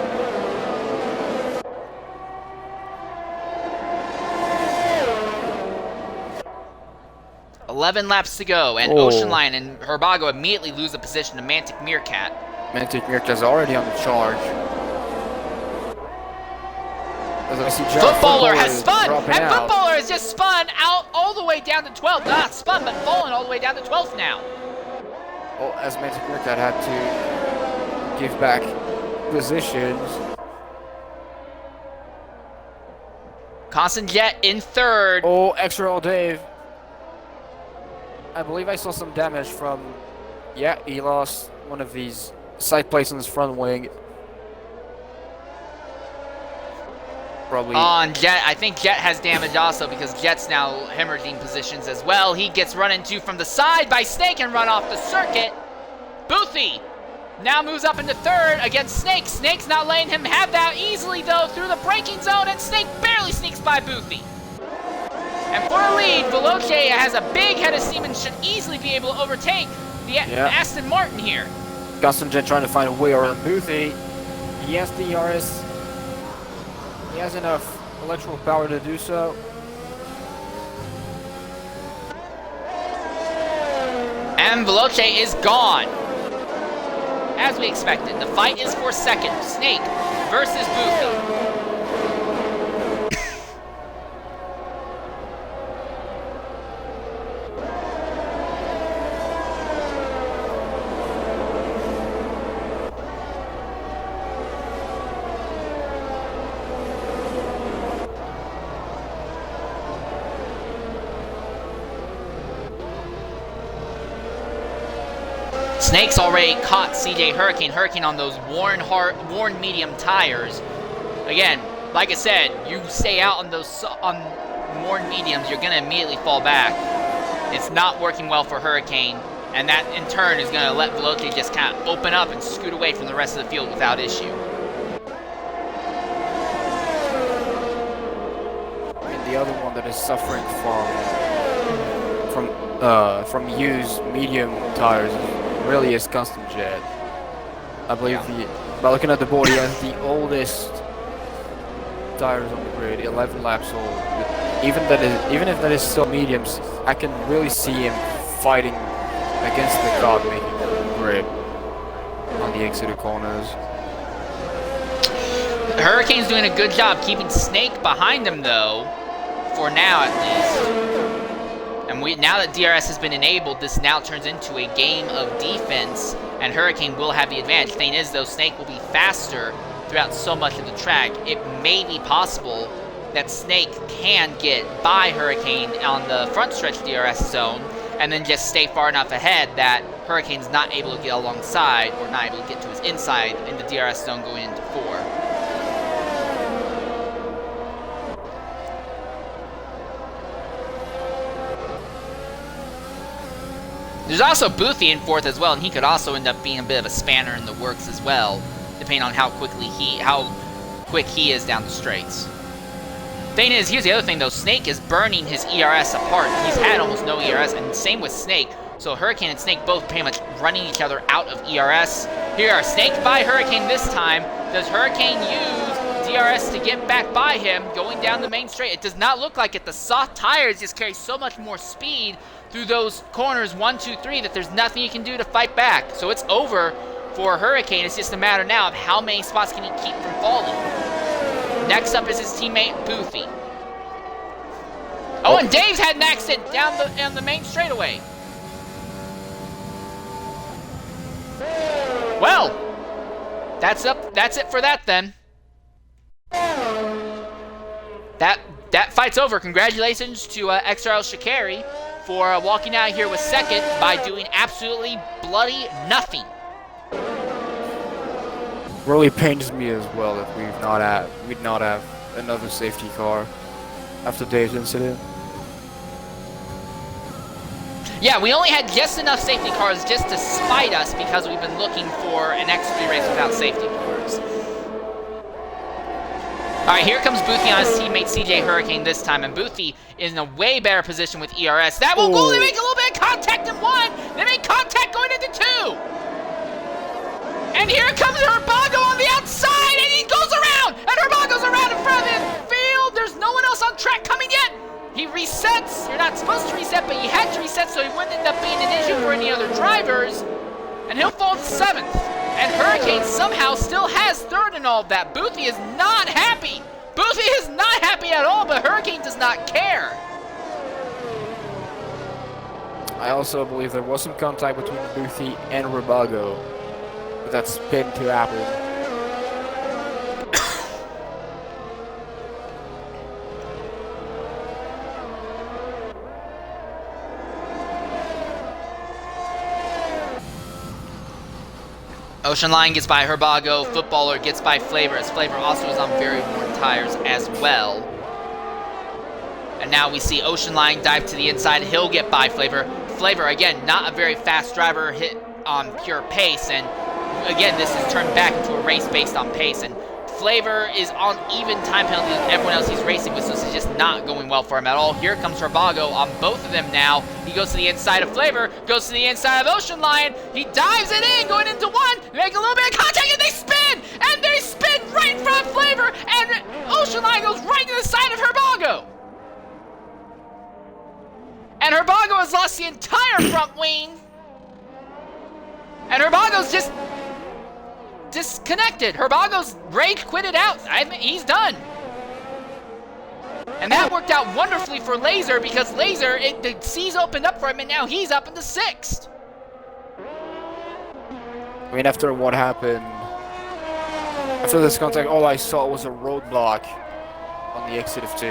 $11 laps to go, and Ocean Lion and Herbago immediately lose the position to Mantic Meerkat. Mantic Meerkat's already on the charge. As I see Footballer has spun, and out. Footballer has just spun out all the way down to 12th. Not spun, but fallen all the way down to 12th now. Well, as Mantic Meerkat had to give back positions. Constant Jet in third. Oh, extra roll Dave. I believe I saw some damage from, yeah, he lost one of these side plates on his front wing. Probably. On Jet, I think Jet has damage also because Jet's now hemorrhaging positions as well. He gets run into from the side by Snake and run off the circuit. Boothie now moves up into third against Snake. Snake's not letting him have that easily though through the braking zone, and Snake barely sneaks by Boothie. And for a lead, Veloce has a big head of steam and should easily be able to overtake the Aston Martin here. Custom Jet trying to find a way around Boothie. He has DRS. He has enough electrical power to do so. And Veloce is gone. As we expected, the fight is for second. Snake versus Boothie. Snake's already caught CJ Hurricane on those worn medium tires. Again, like I said, you stay out on those worn mediums, you're gonna immediately fall back. It's not working well for Hurricane, and that in turn is gonna let Veloce just kind of open up and scoot away from the rest of the field without issue. And the other one that is suffering from used medium tires really is Custom Jet. I believe by looking at the board, he has the oldest tires on the grid, 11 laps old. Even if that is still mediums, I can really see him fighting against the god, making a grip on the exit corners. Hurricane's doing a good job keeping Snake behind him, though, for now at least. And now that DRS has been enabled, this now turns into a game of defense, and Hurricane will have the advantage. The thing is, though, Snake will be faster throughout so much of the track. It may be possible that Snake can get by Hurricane on the front stretch DRS zone, and then just stay far enough ahead that Hurricane's not able to get alongside, or not able to get to his inside in the DRS zone going into 4. There's also Boothie in 4th as well, and he could also end up being a bit of a spanner in the works as well, depending on how quick he is down the straights. Thing is, here's the other thing though, Snake is burning his ERS apart. He's had almost no ERS, and same with Snake. So Hurricane and Snake both pretty much running each other out of ERS. Here are Snake by Hurricane this time. Does Hurricane use DRS to get back by him going down the main straight? It does not look like it. The soft tires just carry so much more speed through those corners 1, 2, 3 that there's nothing you can do to fight back. So it's over for Hurricane. It's just a matter now of how many spots can he keep from falling. Next up is his teammate Boothie. Oh, and Dave's had an accident down the main straightaway. Well, that's it for that then. That fight's over. Congratulations to XRL Shikari for walking out here with second by doing absolutely bloody nothing. Really pains me as well that we'd not have another safety car after Dave's incident. Yeah, we only had just enough safety cars just to spite us because we've been looking for an X3 race without safety cars. Alright, here comes Boothie on his teammate CJ Hurricane this time, and Boothie is in a way better position with ERS. That will go, they make a little bit of contact in 1, they make contact going into 2! And here comes Herbago on the outside, and he goes around! And Herbago's around in front of the field! There's no one else on track coming yet! He resets. You're not supposed to reset, but he had to reset so he wouldn't end up being an issue for any other drivers. And he'll fall to 7th. And Hurricane somehow still has 3rd in all of that. Boothie is not happy. Boothie is not happy at all, but Hurricane does not care. I also believe there was some contact between Boothie and Herbago. But that's pinned to happen. Ocean Line gets by Herbago, Footballer gets by Flavor, as Flavor also is on very worn tires as well. And now we see Ocean Line dive to the inside, he'll get by Flavor. Flavor, again, not a very fast driver, hit on pure pace, and again, this is turned back into a race based on pace, and Flavor is on even time penalty with everyone else he's racing with, so this is just not going well for him at all. Here comes Herbago on both of them now. He goes to the inside of Flavor, goes to the inside of Ocean Lion. He dives it in, going into 1, make a little bit of contact, and they spin! And they spin right in front of Flavor, and Ocean Lion goes right to the side of Herbago. And Herbago has lost the entire front wing. And Herbago's just disconnected. Herbago's rage quitted out. I mean, he's done. And that worked out wonderfully for Laser because Laser, the C's opened up for him and now he's up into 6th. I mean, after what happened, after this contact, all I saw was a roadblock on the exit of 2.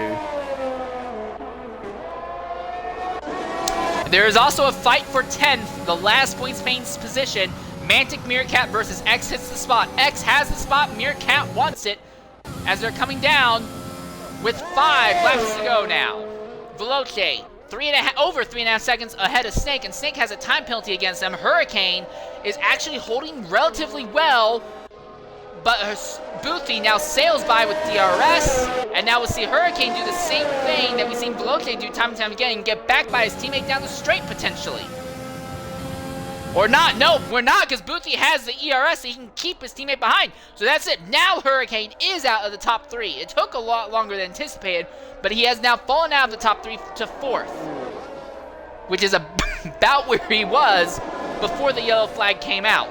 There is also a fight for 10th, the last points Spain's position. Mantic Meerkat versus X hits the spot. X has the spot, Meerkat wants it as they're coming down with 5 laps to go now. Veloce, over 3.5 seconds ahead of Snake, and Snake has a time penalty against them. Hurricane is actually holding relatively well, but Boothie now sails by with DRS, and now we'll see Hurricane do the same thing that we've seen Veloce do time and time again and get back by his teammate down the straight potentially. Or not, no, we're not, because Boothie has the ERS so he can keep his teammate behind. So that's it, now Hurricane is out of the top 3. It took a lot longer than anticipated, but he has now fallen out of the top 3 to 4th. which is about where he was before the yellow flag came out.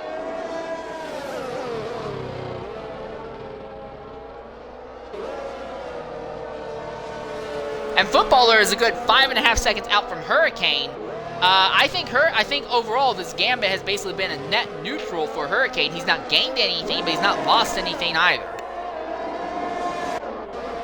And Footballer is a good 5.5 seconds out from Hurricane. I think overall this Gambit has basically been a net neutral for Hurricane. He's not gained anything, but he's not lost anything either.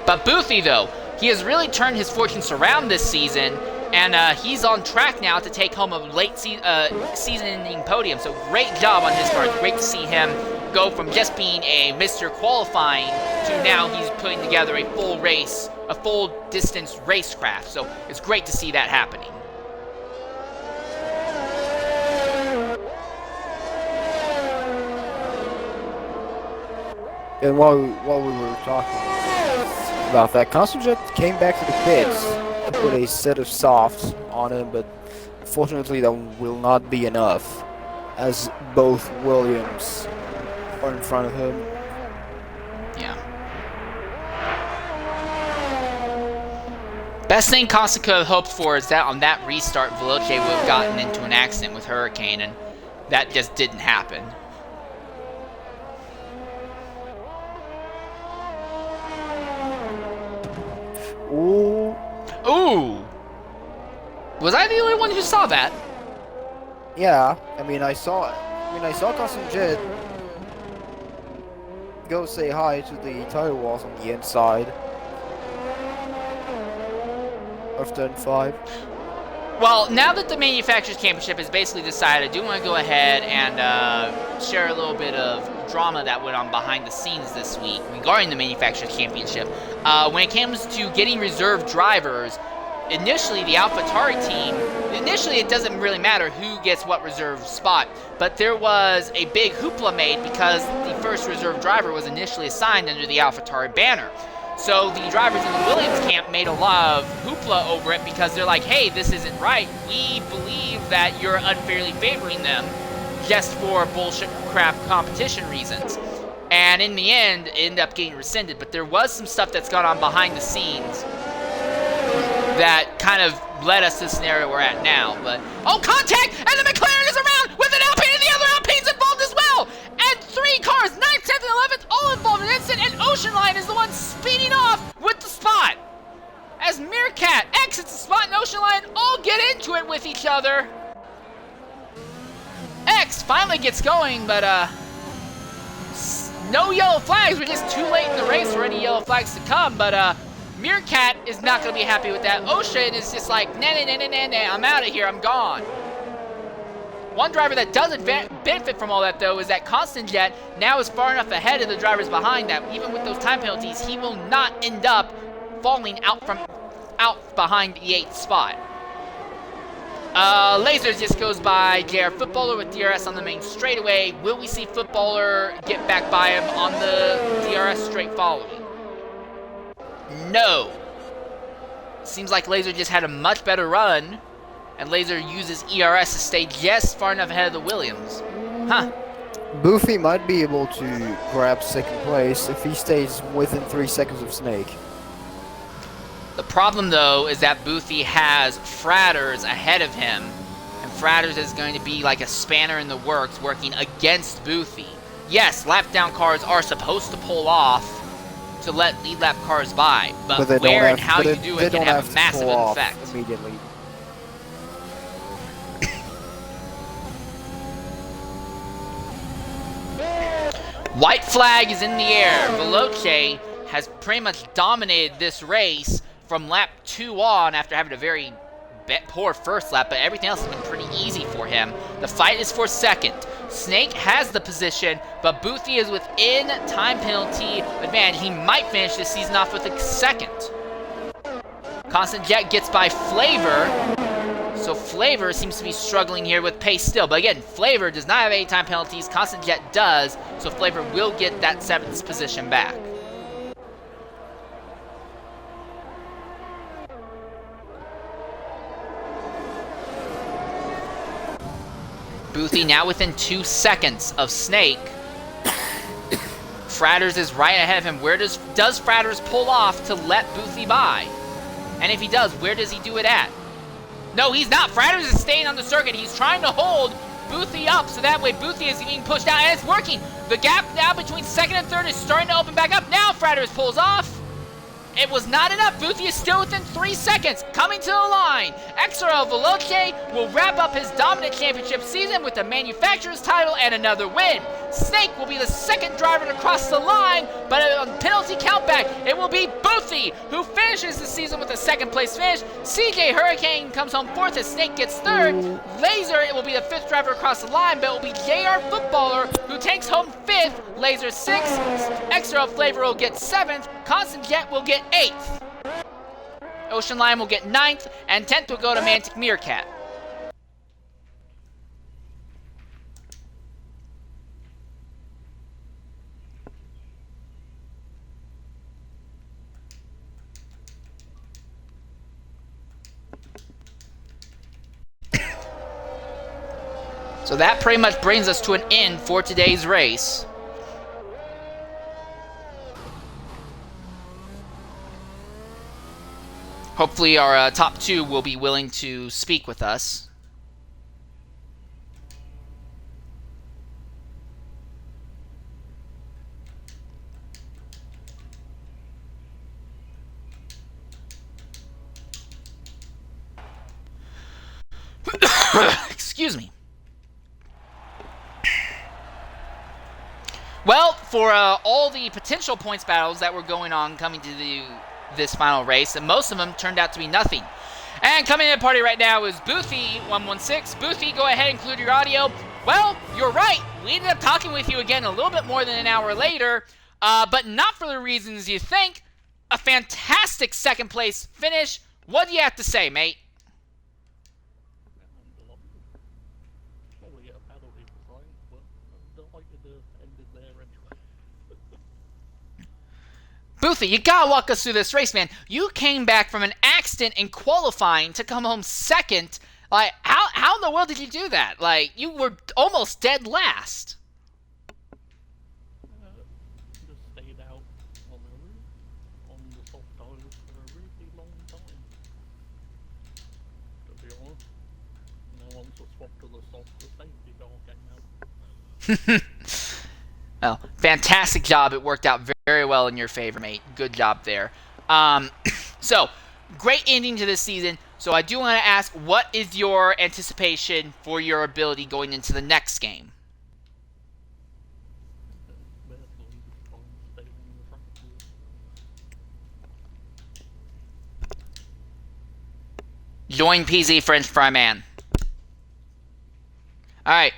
But Boothie, though, he has really turned his fortunes around this season, and he's on track now to take home a late season-ending podium. So great job on his part. Great to see him go from just being a Mr. Qualifying to now he's putting together a full race, a full distance racecraft. So it's great to see that happening. And while we were talking about that, Constanjet came back to the pits and put a set of softs on him, but unfortunately that will not be enough, as both Williams are in front of him. Yeah. Best thing Constant could have hoped for is that on that restart, Veloce would have gotten into an accident with Hurricane, and that just didn't happen. Ooh. Ooh! Was I the only one who saw that? Yeah, I saw Constanjet go say hi to the tire walls on the inside of turn 5. Well, now that the Manufacturers Championship is basically decided, I do want to go ahead and share a little bit of drama that went on behind the scenes this week regarding the Manufacturers Championship. When it comes to getting reserve drivers, initially the AlphaTauri team, initially it doesn't really matter who gets what reserve spot, but there was a big hoopla made because the first reserve driver was initially assigned under the AlphaTauri banner. So the drivers in the Williams camp made a lot of hoopla over it because they're like, hey, this isn't right. We believe that you're unfairly favoring them just for bullshit crap competition reasons. And in the end, it ended up getting rescinded. But there was some stuff that's gone on behind the scenes that kind of led us to the scenario we're at now. But, oh, contact! And the McLaren is around with an Alpine, and the other Alpine's involved as well! And 3 cars, 9th, 10th, and 11th, all involved in an incident, and Ocean Line is the one speeding off with the spot. As Meerkat exits the spot and Ocean Line all get into it with each other. X finally gets going, but no yellow flags. We're just too late in the race for any yellow flags to come, but Meerkat is not going to be happy with that. Ocean is just like, nah, I'm out of here, I'm gone. One driver that doesn't benefit from all that, though, is that Constanjet now is far enough ahead of the drivers behind that even with those time penalties, he will not end up falling out behind the 8th spot. Lasers just goes by JR Footballer with DRS on the main straightaway. Will we see Footballer get back by him on the DRS straight following? No. Seems like Laser just had a much better run, and Laser uses ERS to stay just far enough ahead of the Williams. Huh. Boothie might be able to grab 2nd place if he stays within 3 seconds of Snake. The problem, though, is that Boothie has Fratters ahead of him, and Fratters is going to be like a spanner in the works working against Boothie. Yes, lap-down cars are supposed to pull off to let lead lap cars by, but where and how you do it can have a massive effect. Immediately. White flag is in the air. Veloce has pretty much dominated this race from lap 2 on after having a very poor first lap, but everything else has been pretty easy for him. The fight is for 2nd. Snake has the position, but Boothie is within time penalty advantage. He might finish this season off with a 2nd. Constant Jet gets by Flavor, so Flavor seems to be struggling here with pace still. But again, Flavor does not have any time penalties. Constant Jet does, so Flavor will get that 7th position back. Boothie now within 2 seconds of Snake. Fratters is right ahead of him. Where does Fratters pull off to let Boothie by? And if he does, where does he do it at? No, he's not. Fratters is staying on the circuit. He's trying to hold Boothie up, so that way Boothie is being pushed out, and it's working. The gap now between second and third is starting to open back up. Now Fratters pulls off. It was not enough. Boothie is still within 3 seconds. Coming to the line, XRL Veloce will wrap up his dominant championship season with the manufacturer's title and another win. Snake will be the second driver to cross the line, but on penalty countback, it will be Boothie who finishes the season with a second place finish. CJ Hurricane comes home fourth as Snake gets third. Laser, it will be the fifth driver across the line, but it will be JR Footballer who takes home fifth. Laser sixth. XRL Flavor will get seventh. Constant Jet will get 8th. Ocean Lion will get 9th, and 10th will go to Mantic Meerkat. So that pretty much brings us to an end for today's race. Hopefully our top 2 will be willing to speak with us. Excuse me. Well, for all the potential points battles that were going on coming to this final race, and most of them turned out to be nothing. And coming in the party right now is Boothie116. Boothie, go ahead and include your audio. Well, you're right. We ended up talking with you again a little bit more than an hour later, but not for the reasons you think. A fantastic second place finish. What do you have to say, mate? Boothie, you gotta walk us through this race, man. You came back from an accident in qualifying to come home second. Like, how in the world did you do that? Like, you were almost dead last. Just stayed out on the roof, on the soft tires for a really long time. To be honest. And then once I swapped to the soft, the safety car came out. Well, fantastic job. It worked out very well in your favor, mate. Good job there. So, great ending to this season. So I do want to ask, what is your anticipation for your ability going into the next game? Join PZ French Fry Man. Alright.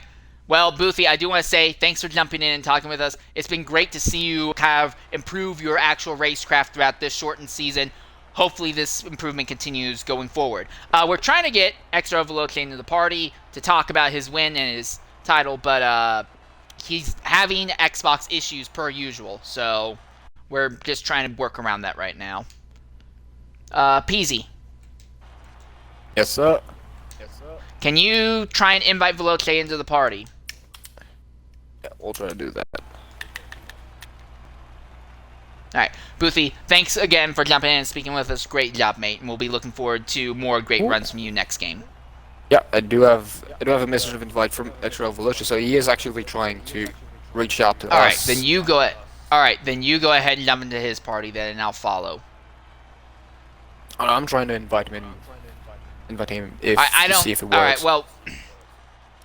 Well, Boothie, I do want to say thanks for jumping in and talking with us. It's been great to see you kind of improve your actual racecraft throughout this shortened season. Hopefully this improvement continues going forward. We're trying to get XRL Veloce into the party to talk about his win and his title, but he's having Xbox issues per usual, so we're just trying to work around that right now. Peasy. Yes, sir. Can you try and invite Veloce into the party? Yeah, we'll try to do that. Alright, Boothie, thanks again for jumping in and speaking with us. Great job, mate, and we'll be looking forward to more great runs from you next game. Yeah, I do have a message of invite from XRL Veloce, so he is actually trying to reach out to us. Alright, then you go ahead and jump into his party then, and I'll follow. I'm trying to invite him if I to don't. see if it works. All right. Well,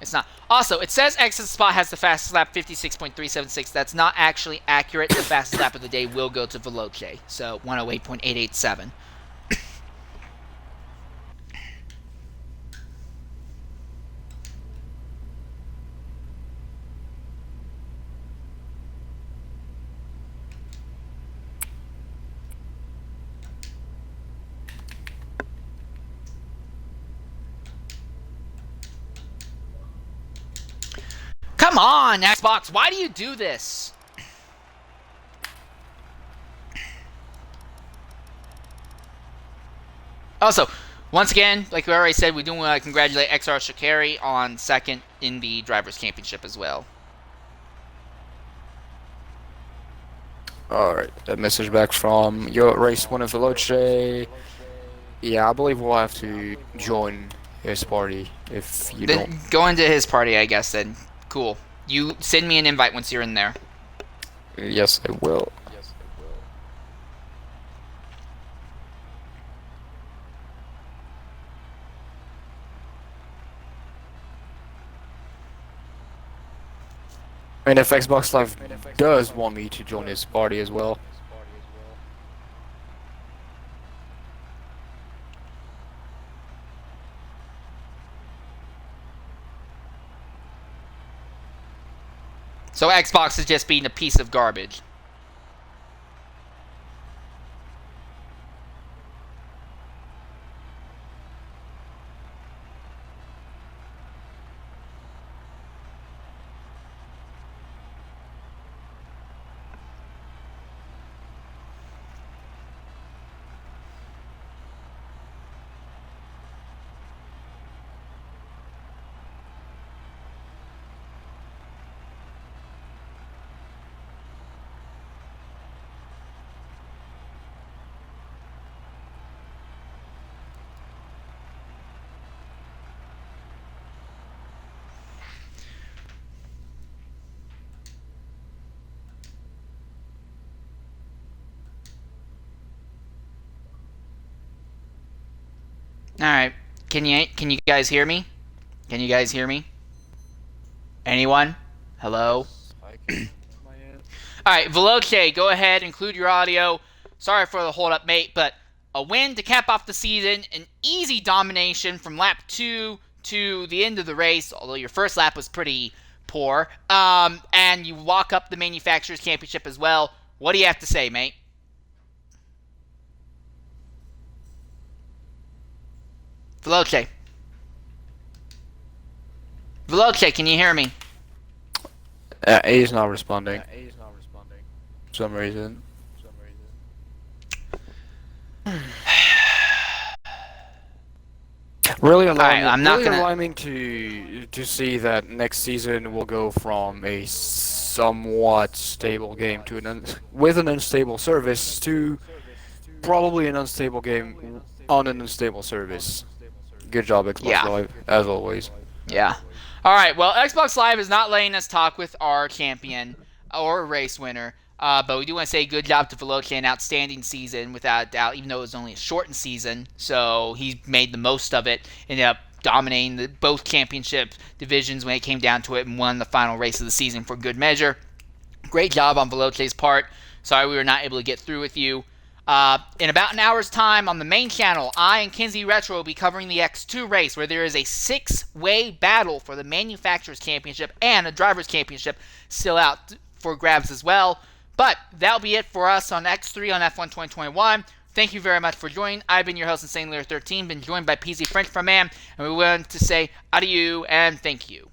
it's not. Also, it says Exit Spot has the fastest lap, 56.376. That's not actually accurate. The fastest lap of the day will go to Veloce, so 108.887. Come on, Xbox, why do you do this? Also, once again, like we already said, we do want to congratulate XR Shakari on second in the Drivers' Championship as well. Alright, a message back from your race winner Veloce. Yeah, I believe we'll have to join his party if you Then don't. go into his party, I guess. Then cool. You send me an invite once you're in there. Yes, I will. I mean, if Xbox Live does want me to join his party as well. So Xbox is just being a piece of garbage. All right. Can you guys hear me? Can you guys hear me? Anyone? Hello? All right, Veloce, go ahead, include your audio. Sorry for the hold up, mate, but a win to cap off the season, an easy domination from lap 2 to the end of the race, although your first lap was pretty poor. And you walk up the Manufacturers Championship as well. What do you have to say, mate? Veloce. Veloce, can you hear me? He's not responding. For some reason. Really alarming. I'm not gonna- alarming to see that next season will go from a somewhat stable game to with an unstable service to probably an unstable game on an unstable service. Good job, Xbox Yeah. Live, as always. Yeah. All right. Well, Xbox Live is not letting us talk with our champion or race winner, but we do want to say good job to Veloce, an outstanding season without a doubt, even though it was only a shortened season. So he made the most of it, ended up dominating both championship divisions when it came down to it, and won the final race of the season for good measure. Great job on Veloce's part. Sorry we were not able to get through with you. In about an hour's time on the main channel, I and Kinsey Retro will be covering the X2 race, where there is a 6-way battle for the Manufacturers Championship and a Drivers Championship still out for grabs as well. But that'll be it for us on X3 on F1 2021. Thank you very much for joining. I've been your host, Insane Leader 13, been joined by PZ French from Man, and we want to say adieu and thank you.